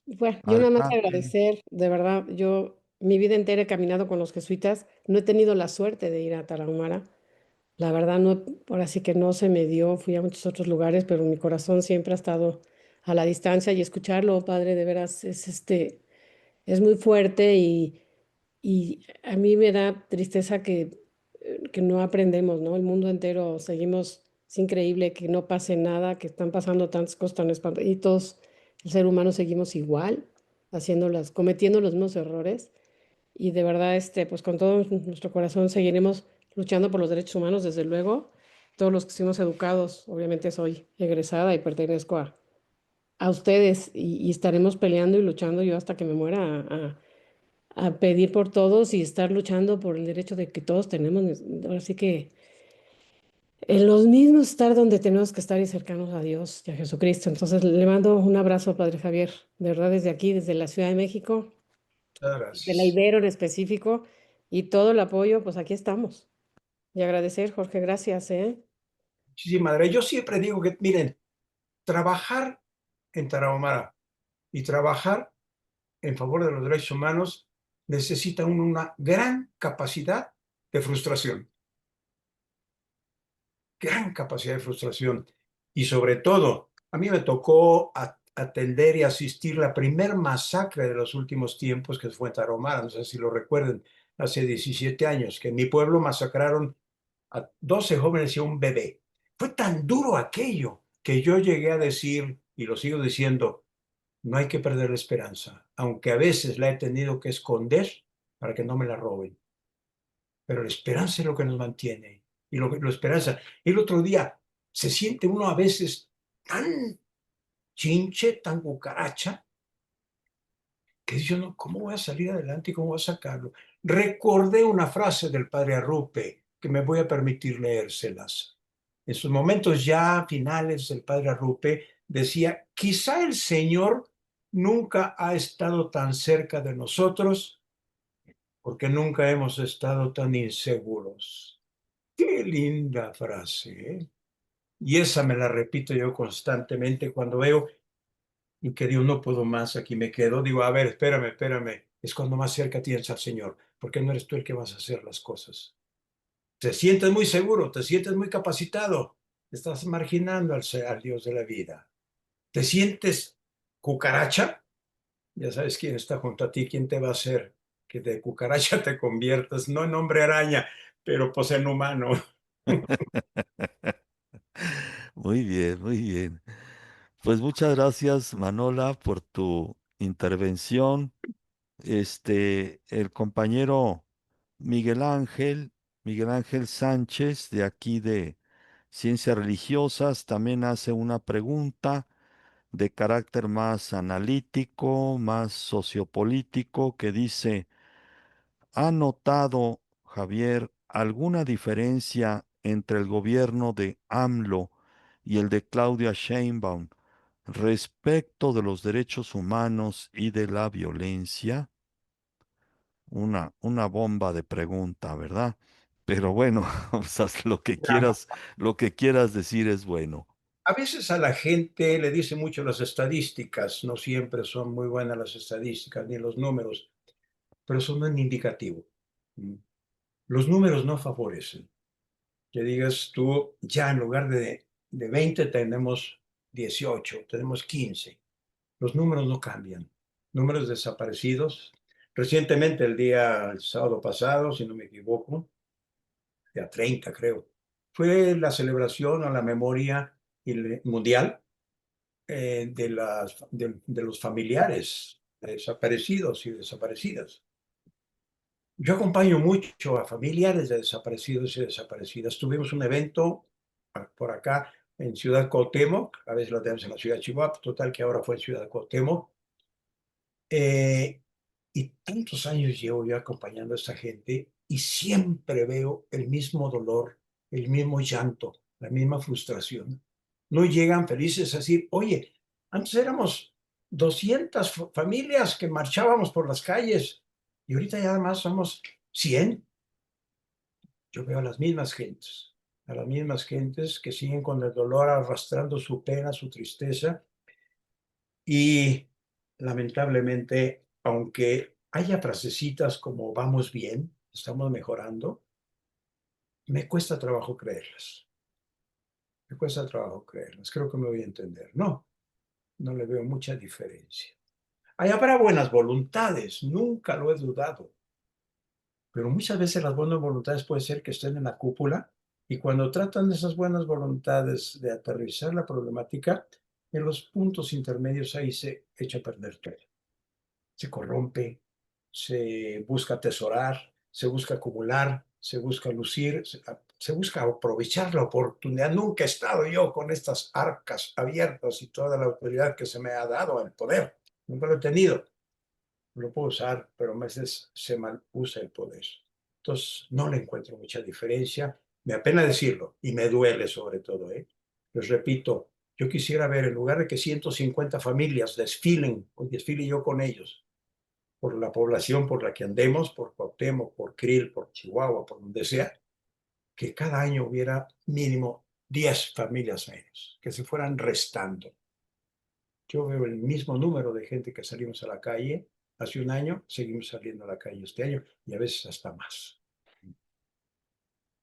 Bueno, yo nada más Adelante. agradecer, de verdad, yo mi vida entera he caminado con los jesuitas, no he tenido la suerte de ir a Tarahumara, la verdad no, ahora sí que no se me dio, fui a muchos otros lugares, pero mi corazón siempre ha estado a la distancia y escucharlo, padre, de veras, es muy fuerte y a mí me da tristeza que no aprendemos, ¿no? El mundo entero seguimos Es increíble que no pase nada, que están pasando tantas cosas tan espantosas y todos, el ser humano seguimos igual, cometiendo los mismos errores. Y de verdad, pues con todo nuestro corazón seguiremos luchando por los derechos humanos, desde luego. Todos los que fuimos educados, obviamente soy egresada y pertenezco a ustedes y estaremos peleando y luchando yo hasta que me muera a pedir por todos y estar luchando por el derecho de que todos tenemos. Ahora sí que en los mismos estar donde tenemos que estar y cercanos a Dios y a Jesucristo. Entonces le mando un abrazo, Padre Javier, de verdad desde aquí, desde la Ciudad de México, Muchas de la gracias. Ibero en específico, y todo el apoyo, pues aquí estamos. Y agradecer, Jorge, gracias, ¿eh? Muchísimas gracias. Yo siempre digo que, miren, trabajar en Tarahumara y trabajar en favor de los derechos humanos necesita una gran capacidad de frustración, gran capacidad de frustración. Y sobre todo, a mí me tocó atender y asistir la primer masacre de los últimos tiempos, que fue en Tarahumara, no sé si lo recuerden, hace 17 años, que en mi pueblo masacraron a 12 jóvenes y a un bebé. Fue tan duro aquello que yo llegué a decir, y lo sigo diciendo, no hay que perder la esperanza, aunque a veces la he tenido que esconder para que no me la roben. Pero la esperanza es lo que nos mantiene. Y la esperanza. El otro día se siente uno a veces tan chinche, tan cucaracha, que dice uno, ¿cómo voy a salir adelante y cómo voy a sacarlo? Recordé una frase del padre Arrupe que me voy a permitir leérselas. En sus momentos ya finales, el padre Arrupe decía, quizá el Señor nunca ha estado tan cerca de nosotros porque nunca hemos estado tan inseguros. Qué linda frase, ¿eh? Y esa me la repito yo constantemente cuando veo y que Dios no puedo más, aquí me quedo. Digo, a ver, espérame, espérame. Es cuando más cerca tienes al Señor, porque no eres tú el que vas a hacer las cosas. Te sientes muy seguro, te sientes muy capacitado, te estás marginando al Dios de la vida. Te sientes cucaracha, ya sabes quién está junto a ti, quién te va a hacer que de cucaracha te conviertas, no en hombre araña, pero pues en humano. Muy bien, muy bien. Pues muchas gracias, Manola, por tu intervención. El compañero Miguel Ángel Sánchez, de aquí de Ciencias Religiosas, también hace una pregunta de carácter más analítico, más sociopolítico, que dice, ¿ha notado, Javier, alguna diferencia entre el gobierno de AMLO y el de Claudia Sheinbaum respecto de los derechos humanos y de la violencia? Una bomba de pregunta, ¿verdad? Pero bueno, o sea, lo que quieras decir es bueno. A veces a la gente le dice mucho las estadísticas, no siempre son muy buenas las estadísticas ni los números, pero son un indicativo. Mm. Los números no favorecen. Que digas tú, ya en lugar de 20 tenemos 18, tenemos 15. Los números no cambian. Números desaparecidos. Recientemente, el sábado pasado, si no me equivoco, día 30 creo, fue la celebración a la memoria mundial de los familiares desaparecidos y desaparecidas. Yo acompaño mucho a familiares de desaparecidos y desaparecidas. Tuvimos un evento por acá en Ciudad Cuauhtémoc, a veces lo tenemos en la ciudad de Chihuahua, total que ahora fue en Ciudad Cuauhtémoc. Eh, y tantos años llevo yo acompañando a esta gente y siempre veo el mismo dolor, el mismo llanto, la misma frustración. No llegan felices a decir, oye, antes éramos 200 familias que marchábamos por las calles y ahorita ya además somos 100. Yo veo a las mismas gentes que siguen con el dolor arrastrando su pena, su tristeza y lamentablemente, aunque haya frasecitas como vamos bien, estamos mejorando, me cuesta trabajo creerlas. Me cuesta trabajo creerlas. Creo que me voy a entender. No, no le veo mucha diferencia. Habrá buenas voluntades, nunca lo he dudado, pero muchas veces las buenas voluntades puede ser que estén en la cúpula Y cuando tratan de esas buenas voluntades de aterrizar la problemática, en los puntos intermedios ahí se echa a perder todo. Se corrompe, se busca atesorar, se busca acumular, se busca lucir, se busca aprovechar la oportunidad. Nunca he estado yo con estas arcas abiertas y toda la autoridad que se me ha dado al poder. Nunca lo he tenido. Lo puedo usar, pero a veces se mal usa el poder. Entonces, no le encuentro mucha diferencia. Me apena decirlo y me duele sobre todo, ¿eh? Les repito, yo quisiera ver, en lugar de que 150 familias desfilen, o desfile yo con ellos, por la población por la que andemos, por Cuauhtémoc, por Krill, por Chihuahua, por donde sea, que cada año hubiera mínimo 10 familias menos, que se fueran restando. Yo veo el mismo número de gente que salimos a la calle hace un año, seguimos saliendo a la calle este año y a veces hasta más.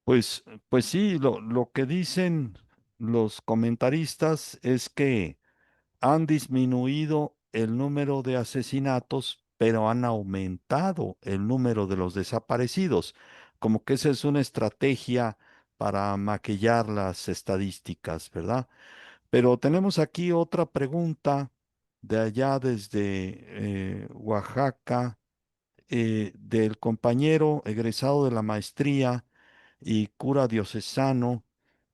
Pues sí, lo que dicen los comentaristas es que han disminuido el número de asesinatos, pero han aumentado el número de los desaparecidos. Como que esa es una estrategia para maquillar las estadísticas, ¿verdad? Pero tenemos aquí otra pregunta de allá desde Oaxaca, del compañero egresado de la maestría y cura diocesano,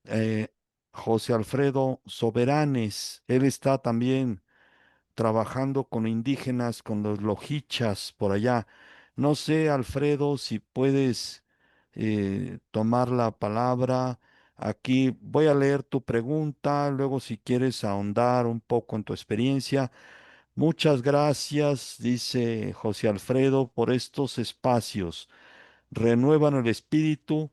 eh, José Alfredo Soberanes. Él está también trabajando con indígenas, con los lojichas por allá. No sé, Alfredo, si puedes tomar la palabra. Aquí voy a leer tu pregunta, luego si quieres ahondar un poco en tu experiencia. Muchas gracias, dice José Alfredo, por estos espacios. Renuevan el espíritu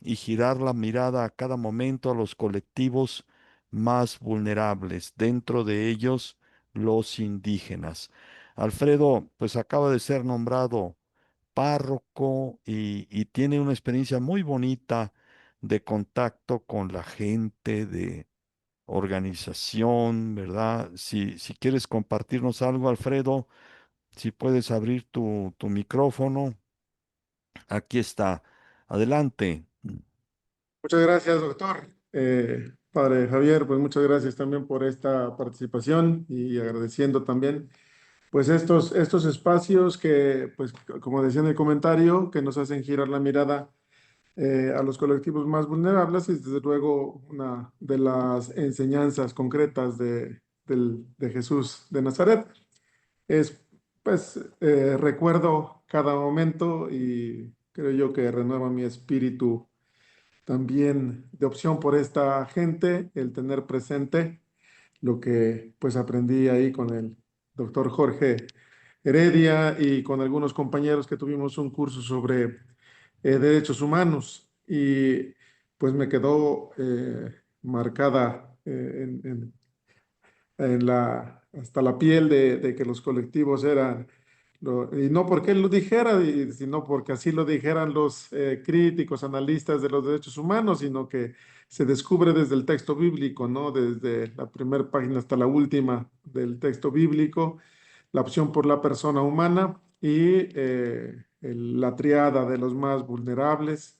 y girar la mirada a cada momento a los colectivos más vulnerables, dentro de ellos los indígenas. Alfredo, pues acaba de ser nombrado párroco y tiene una experiencia muy bonita de contacto con la gente, de organización, ¿verdad? Si quieres compartirnos algo, Alfredo, si puedes abrir tu micrófono, aquí está. Adelante. Muchas gracias, doctor. Padre Javier, pues muchas gracias también por esta participación y agradeciendo también pues estos espacios que, pues como decía en el comentario, que nos hacen girar la mirada a los colectivos más vulnerables y desde luego una de las enseñanzas concretas de Jesús de Nazaret es, pues, recuerdo cada momento y creo yo que renueva mi espíritu también de opción por esta gente, el tener presente lo que pues aprendí ahí con el doctor Jorge Heredia y con algunos compañeros que tuvimos un curso sobre derechos humanos y pues me quedó marcada hasta la piel de que los colectivos eran, y no porque él lo dijera, sino porque así lo dijeran los críticos, analistas de los derechos humanos, sino que se descubre desde el texto bíblico, ¿no? Desde la primera página hasta la última del texto bíblico, la opción por la persona humana y la triada de los más vulnerables,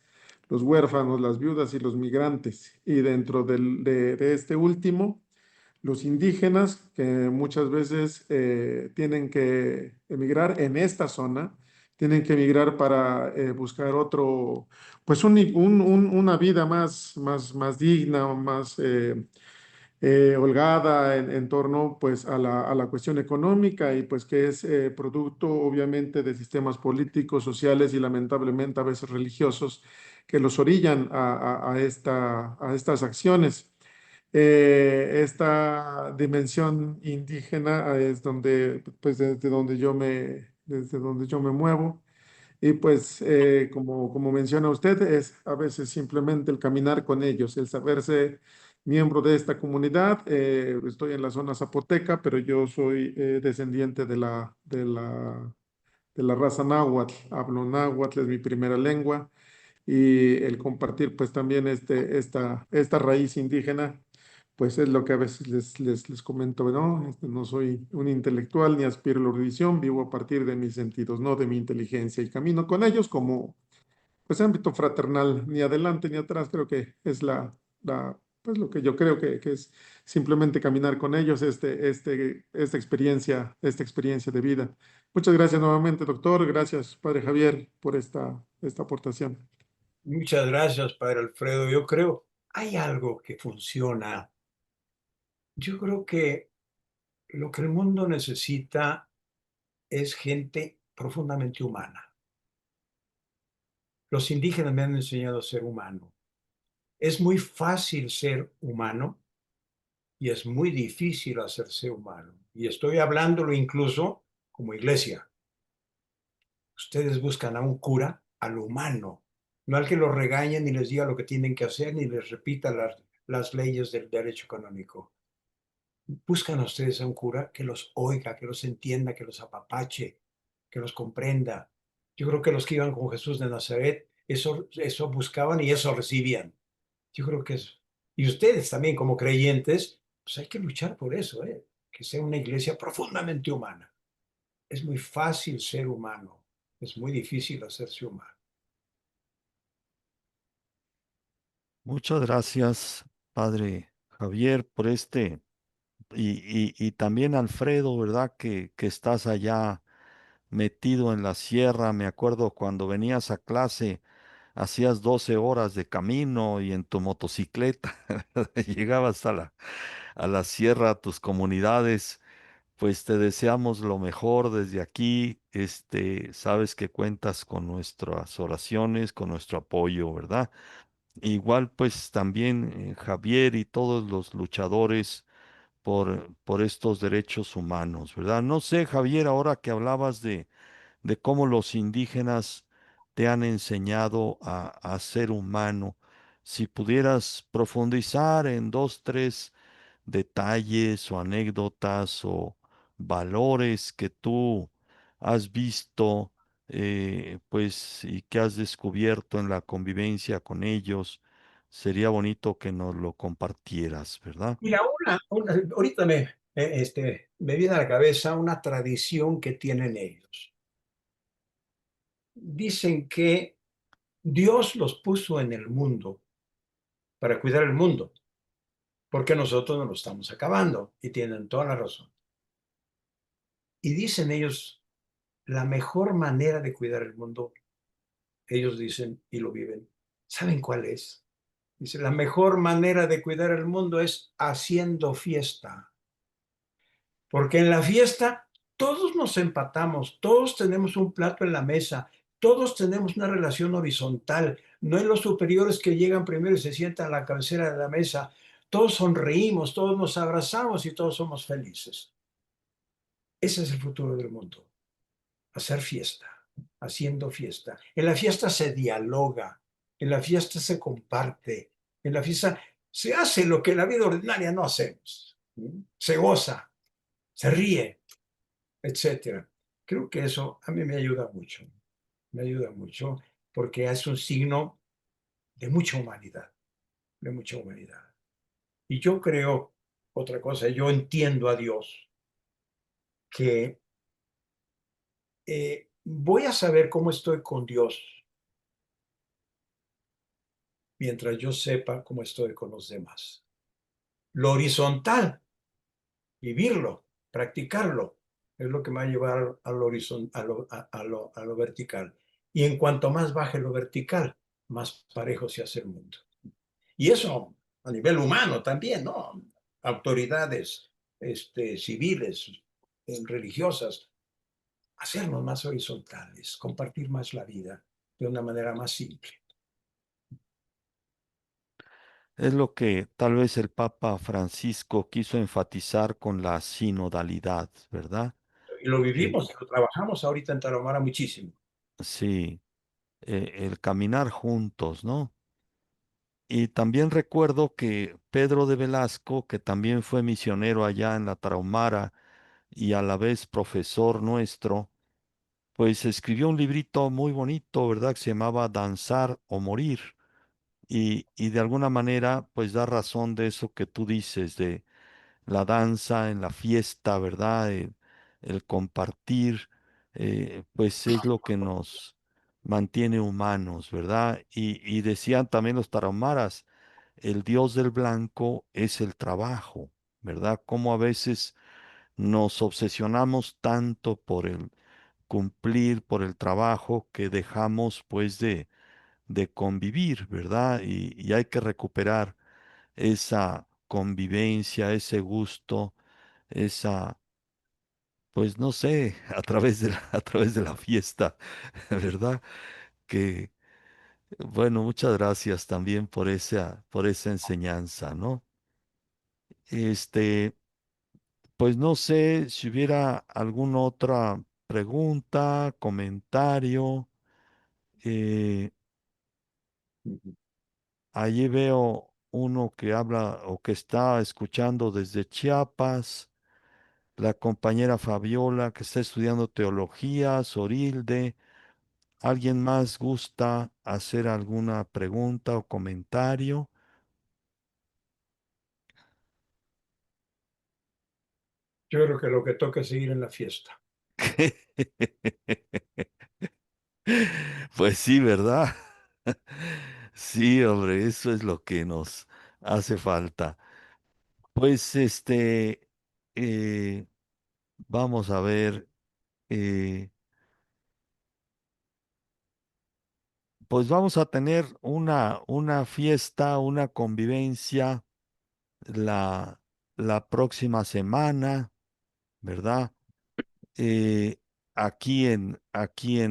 los huérfanos, las viudas y los migrantes. Y dentro de este último, los indígenas que muchas veces tienen que emigrar en esta zona, tienen que emigrar para buscar otro, pues una vida más digna, más holgada en torno pues a la cuestión económica y pues que es producto obviamente de sistemas políticos, sociales y lamentablemente a veces religiosos que los orillan a estas acciones. Esta dimensión indígena es donde, pues desde donde yo me muevo. Y pues, como menciona usted, es a veces simplemente el caminar con ellos, el saberse miembro de esta comunidad. Estoy en la zona zapoteca, pero yo soy descendiente de la raza náhuatl. Hablo náhuatl, es mi primera lengua. Y el compartir pues también esta raíz indígena pues es lo que a veces les comento, ¿no? No soy un intelectual ni aspiro a la erudición, vivo a partir de mis sentidos, no de mi inteligencia, y camino con ellos como pues ámbito fraternal, ni adelante ni atrás, creo que es pues lo que yo creo que es simplemente caminar con ellos, esta experiencia de vida. Muchas gracias nuevamente, doctor. Gracias, Padre Javier, por esta aportación. Muchas gracias, Padre Alfredo. Yo creo, hay algo que funciona. Yo creo que lo que el mundo necesita es gente profundamente humana. Los indígenas me han enseñado a ser humano. Es muy fácil ser humano y es muy difícil hacerse humano. Y estoy hablándolo incluso como iglesia. Ustedes buscan a un cura, al humano, no al que los regañe ni les diga lo que tienen que hacer ni les repita las leyes del derecho canónico. Buscan a ustedes a un cura que los oiga, que los entienda, que los apapache, que los comprenda. Yo creo que los que iban con Jesús de Nazaret, eso buscaban y eso recibían. Yo creo que es. Y ustedes también como creyentes, pues hay que luchar por eso, ¿eh? Que sea una iglesia profundamente humana. Es muy fácil ser humano, es muy difícil hacerse humano. Muchas gracias, Padre Javier, por y también Alfredo, ¿verdad? Que estás allá metido en la sierra. Me acuerdo cuando venías a clase, hacías 12 horas de camino y en tu motocicleta llegabas a la sierra, a tus comunidades. Pues te deseamos lo mejor desde aquí. Sabes que cuentas con nuestras oraciones, con nuestro apoyo, ¿verdad? Igual pues también Javier y todos los luchadores por estos derechos humanos, ¿verdad? No sé, Javier, ahora que hablabas de cómo los indígenas te han enseñado a ser humano, si pudieras profundizar en dos, tres detalles o anécdotas o valores que tú has visto, pues, y que has descubierto en la convivencia con ellos, sería bonito que nos lo compartieras, ¿verdad? Mira, ahorita me viene a la cabeza una tradición que tienen ellos. Dicen que Dios los puso en el mundo para cuidar el mundo, porque nosotros nos lo estamos acabando y tienen toda la razón. Y dicen ellos, la mejor manera de cuidar el mundo, ellos dicen y lo viven, ¿saben cuál es? Dice, la mejor manera de cuidar el mundo es haciendo fiesta. Porque en la fiesta todos nos empatamos, todos tenemos un plato en la mesa, todos tenemos una relación horizontal. No hay los superiores que llegan primero y se sientan a la cabecera de la mesa. Todos sonreímos, todos nos abrazamos y todos somos felices. Ese es el futuro del mundo. Hacer fiesta, haciendo fiesta. En la fiesta se dialoga, en la fiesta se comparte, en la fiesta se hace lo que en la vida ordinaria no hacemos. Se goza, se ríe, etcétera. Creo que eso a mí me ayuda mucho porque es un signo de mucha humanidad, de mucha humanidad. Y yo creo, otra cosa, yo entiendo a Dios que voy a saber cómo estoy con Dios mientras yo sepa cómo estoy con los demás. Lo horizontal, vivirlo, practicarlo, es lo que me va a llevar al horizonte, a lo vertical. Y en cuanto más baje lo vertical, más parejo se hace el mundo. Y eso a nivel humano también, ¿no? Autoridades civiles, religiosas, hacernos más horizontales, compartir más la vida de una manera más simple. Es lo que tal vez el Papa Francisco quiso enfatizar con la sinodalidad, ¿verdad? Y lo El, vivimos, lo trabajamos ahorita en Tarahumara muchísimo. sí, el caminar juntos, ¿no? Y también recuerdo que Pedro de Velasco, que también fue misionero allá en la Tarahumara y a la vez profesor nuestro, pues escribió un librito muy bonito, ¿verdad? Que se llamaba Danzar o Morir. Y de alguna manera, pues da razón de eso que tú dices, de la danza en la fiesta, ¿verdad? El compartir, pues es lo que mantiene humanos, ¿verdad? Y decían también los tarahumaras, el dios del blanco es el trabajo, ¿verdad? Como a veces nos obsesionamos tanto por el cumplir, por el trabajo, que dejamos pues de convivir, ¿verdad? Y hay que recuperar esa convivencia, ese gusto, esa, pues no sé, a través de a través de la fiesta, ¿verdad? Que, bueno, muchas gracias también por esa enseñanza, ¿no? Este, pues no sé si hubiera alguna otra pregunta, comentario. eh, Allí veo uno que habla o que está escuchando desde Chiapas, la compañera Fabiola que está estudiando teología, Sorilde. ¿Alguien más gusta hacer alguna pregunta o comentario? Yo creo que lo que toca es seguir en la fiesta. Pues sí, ¿verdad? Sí, hombre, eso es lo que nos hace falta. Pues eh, vamos a ver, eh, pues vamos a tener una fiesta, una convivencia la, la próxima semana, ¿verdad? Eh, aquí en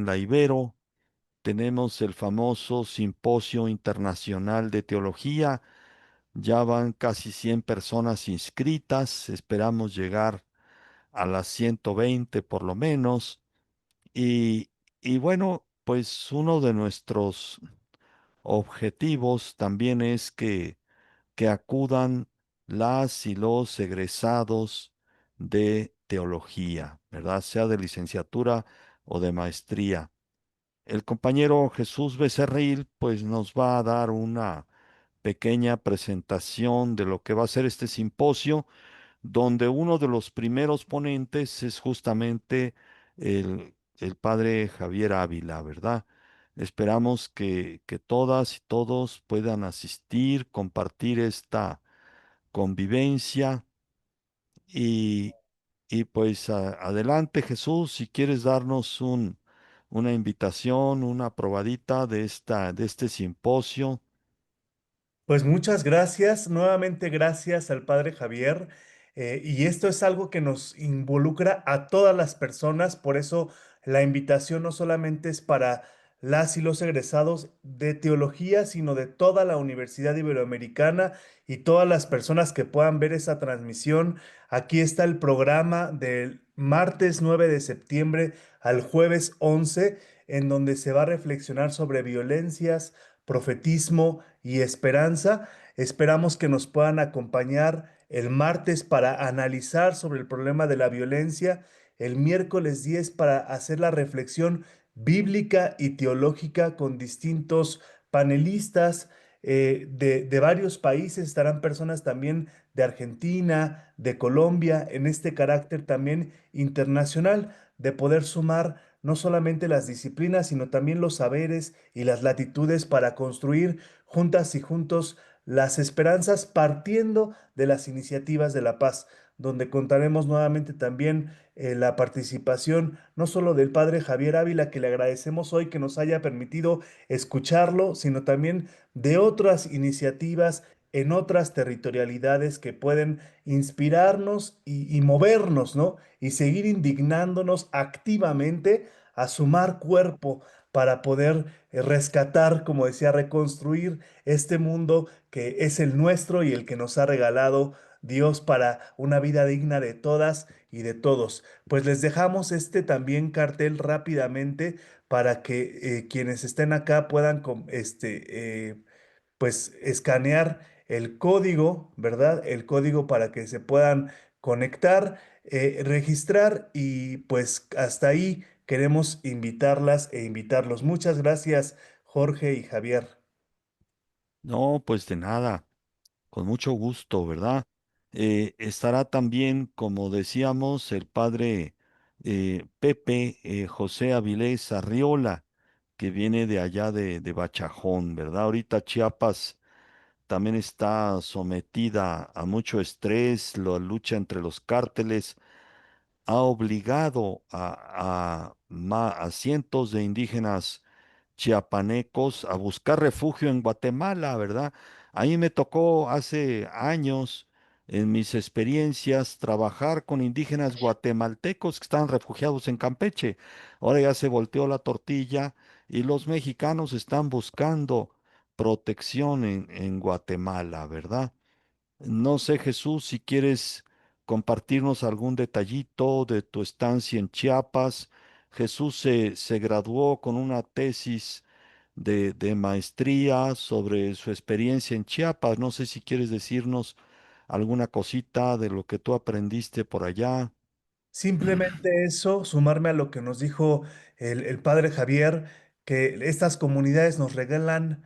la Ibero tenemos el famoso Simposio Internacional de Teología. Ya van casi 100 personas inscritas. Esperamos llegar a las 120 por lo menos. Y, y bueno, pues uno de nuestros objetivos también es que acudan las y los egresados de teología, ¿verdad? Sea de licenciatura o de maestría. El compañero Jesús Becerril, pues nos va a dar una pequeña presentación de lo que va a ser este simposio, donde uno de los primeros ponentes es justamente el padre Javier Ávila, ¿verdad? Esperamos que todas y todos puedan asistir, compartir esta convivencia y, y pues adelante Jesús, si quieres darnos una invitación, una probadita de de este simposio. Pues muchas gracias, nuevamente gracias al Padre Javier. Y esto es algo que nos involucra a todas las personas, por eso la invitación no solamente es para las y los egresados de teología, sino de toda la Universidad Iberoamericana y todas las personas que puedan ver esa transmisión. Aquí está el programa del martes 9 de septiembre al jueves 11, en donde se va a reflexionar sobre violencias, profetismo y esperanza. Esperamos que nos puedan acompañar el martes para analizar sobre el problema de la violencia, el miércoles 10 para hacer la reflexión bíblica y teológica con distintos panelistas de varios países. Estarán personas también de Argentina, de Colombia, en este carácter también internacional, de poder sumar no solamente las disciplinas, sino también los saberes y las latitudes para construir juntas y juntos las esperanzas partiendo de las iniciativas de la paz, donde contaremos nuevamente también la participación no solo del padre Javier Ávila, que le agradecemos hoy que nos haya permitido escucharlo, sino también de otras iniciativas en otras territorialidades que pueden inspirarnos y movernos, ¿no? Y seguir indignándonos activamente a sumar cuerpo para poder rescatar, como decía, reconstruir este mundo que es el nuestro y el que nos ha regalado Dios para una vida digna de todas y de todos. Pues les dejamos este también cartel rápidamente para que quienes estén acá puedan pues escanear el código, ¿verdad? El código para que se puedan conectar, registrar y pues hasta ahí queremos invitarlas e invitarlos. Muchas gracias, Jorge y Javier. No, pues de nada, con mucho gusto, ¿verdad? Estará también, como decíamos, el padre Pepe José Avilés Arriola, que viene de allá de Bachajón, ¿verdad? Ahorita Chiapas también está sometida a mucho estrés, la lucha entre los cárteles ha obligado a cientos de indígenas chiapanecos a buscar refugio en Guatemala, ¿verdad? Ahí me tocó hace años, en mis experiencias, trabajar con indígenas guatemaltecos que estaban refugiados en Campeche. Ahora ya se volteó la tortilla y los mexicanos están buscando protección en Guatemala, ¿verdad? No sé, Jesús, si quieres compartirnos algún detallito de tu estancia en Chiapas. Jesús se graduó con una tesis de maestría sobre su experiencia en Chiapas. No sé si quieres decirnos alguna cosita de lo que tú aprendiste por allá. Simplemente eso, sumarme a lo que nos dijo el padre Javier, que estas comunidades nos regalan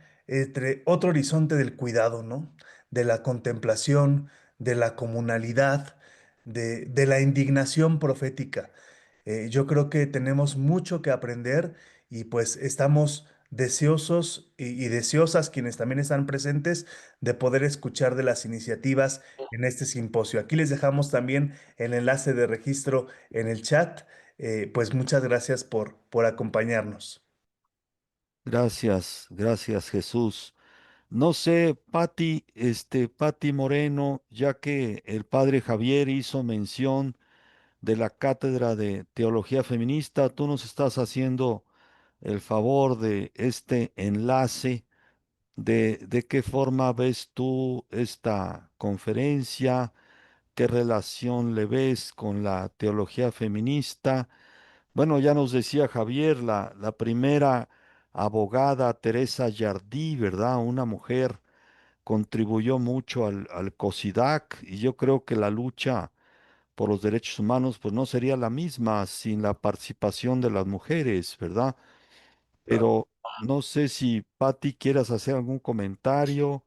otro horizonte del cuidado, ¿no? De la contemplación, de la comunalidad, de la indignación profética. Yo creo que tenemos mucho que aprender y pues estamos deseosos y deseosas quienes también están presentes de poder escuchar de las iniciativas en este simposio. Aquí les dejamos también el enlace de registro en el chat. Pues muchas gracias por acompañarnos. Gracias, gracias, Jesús. No sé, Pati Moreno, ya que el padre Javier hizo mención de la Cátedra de Teología Feminista, tú nos estás haciendo el favor de este enlace, de qué forma ves tú esta conferencia, qué relación le ves con la teología feminista. Bueno, ya nos decía Javier, la primera abogada, Teresa Yardí, ¿verdad? Una mujer contribuyó mucho al COSIDAC y yo creo que la lucha por los derechos humanos pues no sería la misma sin la participación de las mujeres, ¿verdad? Pero no sé si Patti quieras hacer algún comentario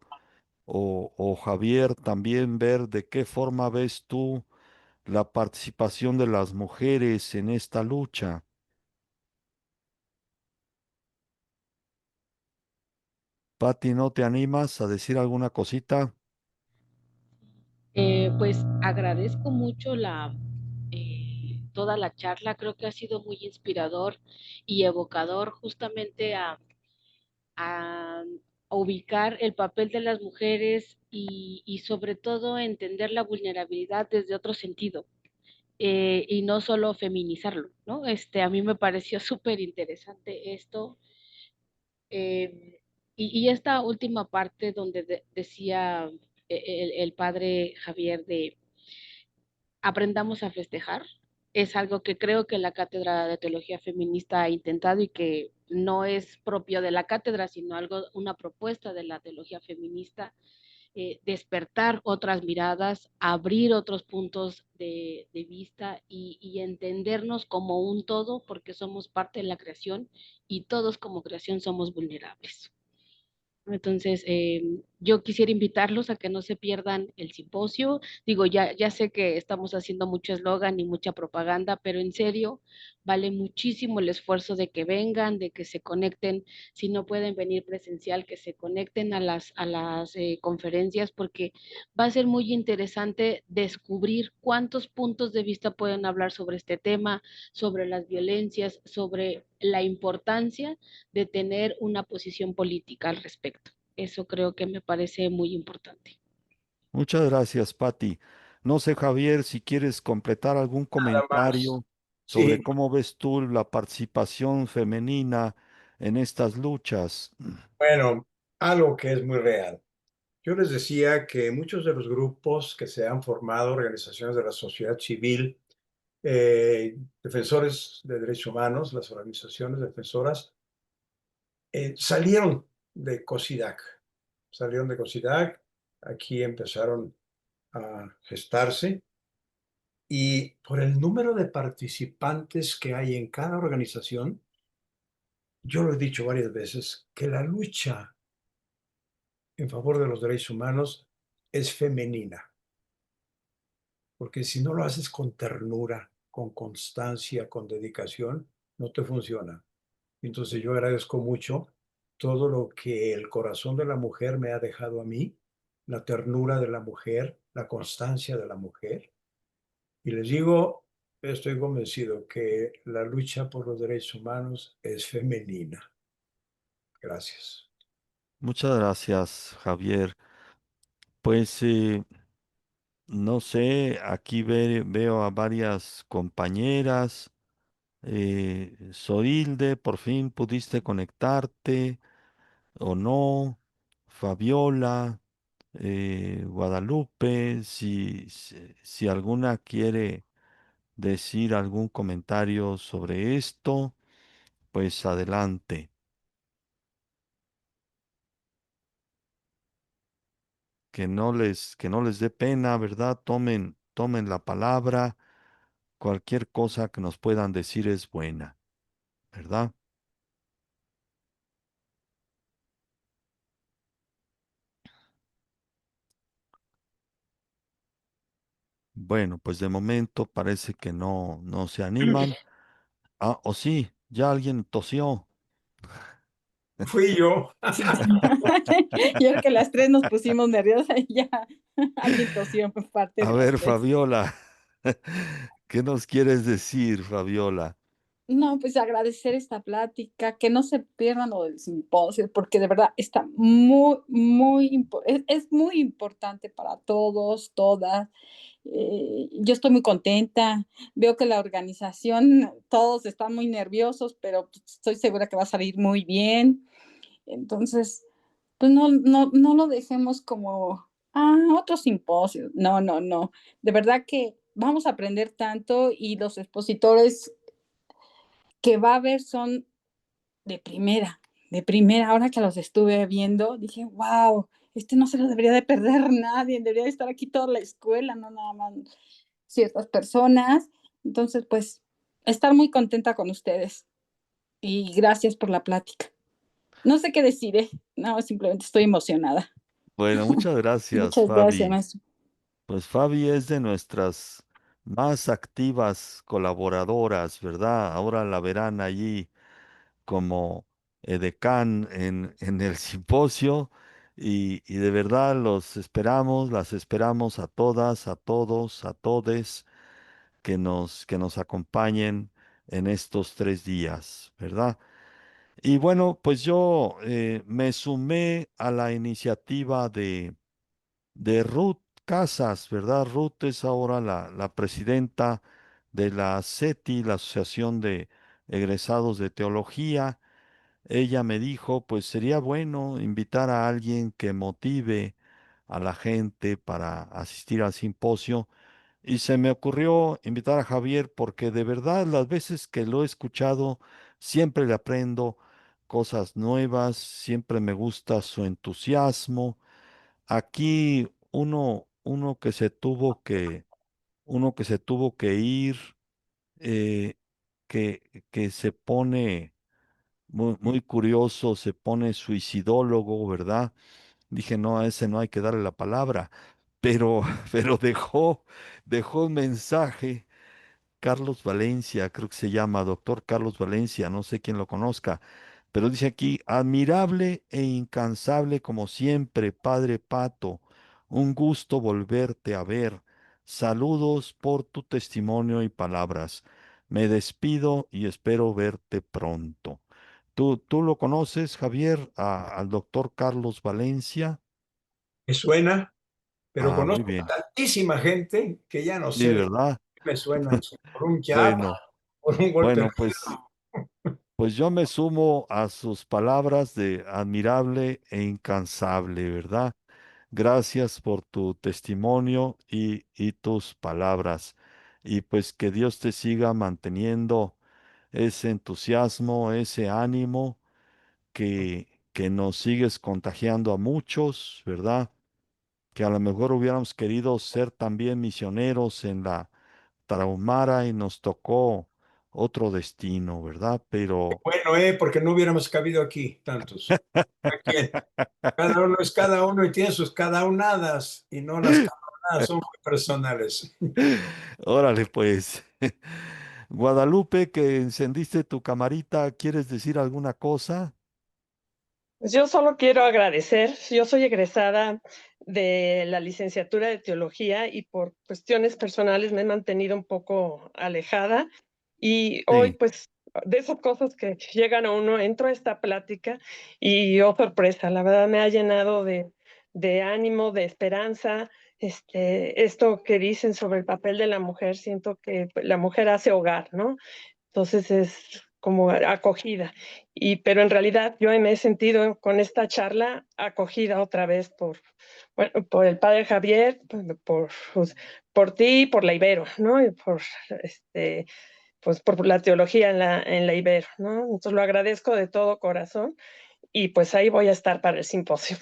o Javier también ver de qué forma ves tú la participación de las mujeres en esta lucha. Patti, ¿no te animas a decir alguna cosita? Pues agradezco mucho toda la charla, creo que ha sido muy inspirador y evocador justamente a ubicar el papel de las mujeres y sobre todo entender la vulnerabilidad desde otro sentido. Y no solo feminizarlo, ¿no? A mí me pareció súper interesante esto. eh, y esta última parte donde decía el padre Javier de aprendamos a festejar. Es algo que creo que la Cátedra de Teología Feminista ha intentado y que no es propio de la cátedra, sino algo, una propuesta de la teología feminista, despertar otras miradas, abrir otros puntos de vista y entendernos como un todo, porque somos parte de la creación y todos como creación somos vulnerables. Entonces, yo quisiera invitarlos a que no se pierdan el simposio. Digo, ya sé que estamos haciendo mucho eslogan y mucha propaganda, pero en serio, vale muchísimo el esfuerzo de que vengan, de que se conecten. Si no pueden venir presencial, que se conecten a las conferencias, porque va a ser muy interesante descubrir cuántos puntos de vista pueden hablar sobre este tema, sobre las violencias, sobre la importancia de tener una posición política al respecto. Eso creo que me parece muy importante. Muchas gracias, Patti. No sé, Javier, si quieres completar algún Nada más. comentario sobre Sí, cómo ves tú la participación femenina en estas luchas. bueno, algo que es muy real. Yo les decía que muchos de los grupos que se han formado, organizaciones de la sociedad civil, defensores de derechos humanos, las organizaciones defensoras, salieron de COSIDAC. Salieron de COSIDAC, aquí empezaron a gestarse y por el número de participantes que hay en cada organización, yo lo he dicho varias veces, que la lucha en favor de los derechos humanos es femenina, porque si no lo haces con ternura, con constancia, con dedicación, no te funciona. Entonces yo agradezco mucho todo lo que el corazón de la mujer me ha dejado a mí, la ternura de la mujer, la constancia de la mujer. Y les digo, estoy convencido que la lucha por los derechos humanos es femenina. Gracias. Muchas gracias, Javier. Pues no sé, aquí veo a varias compañeras. Zoilde, por fin pudiste conectarte o no. Fabiola, Guadalupe, si alguna quiere decir algún comentario sobre esto, pues adelante. Que no les dé pena, ¿verdad? Tomen la palabra. Cualquier cosa que nos puedan decir es buena, ¿verdad? Bueno, pues de momento parece que no se animan. Ah, o sí, ya alguien tosió. Fui yo. Yo creo que las tres nos pusimos nerviosas y ya alguien tosió por parte A de las ver, tres. Fabiola, ¿qué nos quieres decir, Fabiola? No, pues agradecer esta plática, que no se pierdan lo del simposio, porque de verdad está es muy importante para todos, todas. Yo estoy muy contenta, veo que la organización, todos están muy nerviosos, pero pues, estoy segura que va a salir muy bien. Entonces, pues no lo dejemos como, otro simposio. No, no, no. De verdad que vamos a aprender tanto y los expositores que va a haber son de primera, de primera. Ahora que los estuve viendo, dije, wow, este no se lo debería de perder nadie, debería de estar aquí toda la escuela, no nada más ciertas personas. Entonces, pues, estar muy contenta con ustedes y gracias por la plática. No sé qué decir, no, simplemente estoy emocionada. Bueno, muchas gracias, Muchas gracias, Fabi. maestro. Pues Fabi es de nuestras más activas colaboradoras, ¿verdad? Ahora la verán allí como edecán en el simposio y de verdad las esperamos a todas, a todos, a todes que nos acompañen en estos 3 días, ¿verdad? Y bueno, pues yo me sumé a la iniciativa de Ruth Casas, ¿verdad? Ruth es ahora la presidenta de la CETI, la Asociación de Egresados de Teología. Ella me dijo, pues sería bueno invitar a alguien que motive a la gente para asistir al simposio. Y se me ocurrió invitar a Javier porque de verdad las veces que lo he escuchado siempre le aprendo cosas nuevas, siempre me gusta su entusiasmo. Aquí uno que se tuvo que ir, eh, que se pone muy, muy curioso, se pone suicidólogo, ¿verdad? Dije, no, a ese no hay que darle la palabra, pero, pero dejó un mensaje. Carlos Valencia, creo que se llama, doctor Carlos Valencia, no sé quién lo conozca, pero dice aquí, admirable e incansable como siempre, Padre Pato, un gusto volverte a ver. Saludos por tu testimonio y palabras. Me despido y espero verte pronto. ¿Tú lo conoces, Javier, al doctor Carlos Valencia? Me suena, pero Ah, muy conozco bien. a tantísima gente que ya no Sí, sé de ¿verdad? qué me suenan, si por un jab, Bueno, por un golpe. bueno, pues yo me sumo a sus palabras de admirable e incansable, ¿verdad? Gracias por tu testimonio y tus palabras. Y pues que Dios te siga manteniendo ese entusiasmo, ese ánimo que nos sigues contagiando a muchos, ¿verdad? Que a lo mejor hubiéramos querido ser también misioneros en la Tarahumara y nos tocó otro destino, ¿verdad? Pero Bueno, porque no hubiéramos cabido aquí tantos. Aquí, cada uno es cada uno y tiene sus cada unadas y no las cada unadas son muy personales. órale, pues. Guadalupe, que encendiste tu camarita, ¿quieres decir alguna cosa? Pues yo solo quiero agradecer. Yo soy egresada de la licenciatura de teología y por cuestiones personales me he mantenido un poco alejada. Y hoy, Sí, pues, de esas cosas que llegan a uno, entro a esta plática y, oh sorpresa, la verdad me ha llenado de ánimo, de esperanza. Esto que dicen sobre el papel de la mujer, siento que la mujer hace hogar, ¿no? Entonces es como acogida. Pero en realidad yo me he sentido con esta charla acogida otra vez bueno, por el padre Javier, pues, por ti y por la Ibero, ¿no? Y este, pues por la teología en la Ibero, ¿no? Entonces lo agradezco de todo corazón y pues ahí voy a estar para el simposio.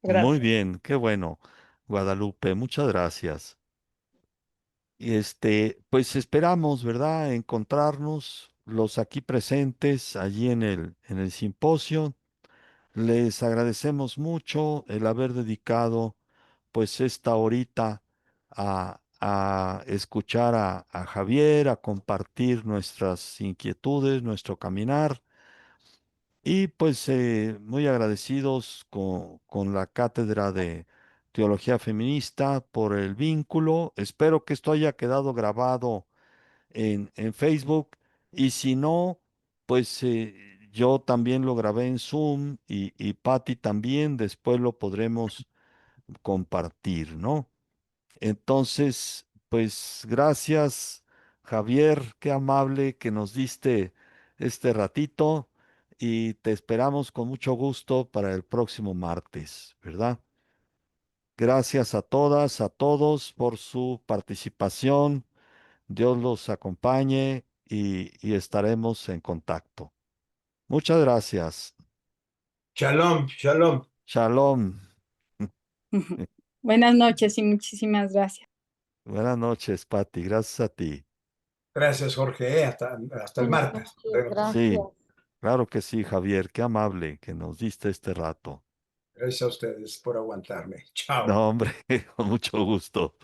muy Gracias. bien, qué bueno, Guadalupe, muchas gracias. Y pues esperamos, ¿verdad?, encontrarnos los aquí presentes allí en el simposio. Les agradecemos mucho el haber dedicado pues esta horita a escuchar a Javier, a compartir nuestras inquietudes, nuestro caminar y pues muy agradecidos con la Cátedra de Teología Feminista por el vínculo. Espero que esto haya quedado grabado en Facebook y si no, pues yo también lo grabé en Zoom y Patti también, después lo podremos compartir, ¿no? Entonces, pues gracias, Javier, qué amable que nos diste este ratito y te esperamos con mucho gusto para el próximo martes, ¿verdad? Gracias a todas, a todos por su participación. Dios los acompañe y estaremos en contacto. Muchas gracias. Shalom, shalom. Shalom. Buenas noches y muchísimas gracias. Buenas noches, Patti. Gracias a ti. Gracias, Jorge. Hasta el Buenas martes. Nos noches, vemos. Sí, gracias. claro que sí, Javier. Qué amable que nos diste este rato. Gracias a ustedes por aguantarme. Chao. No, hombre, con mucho gusto.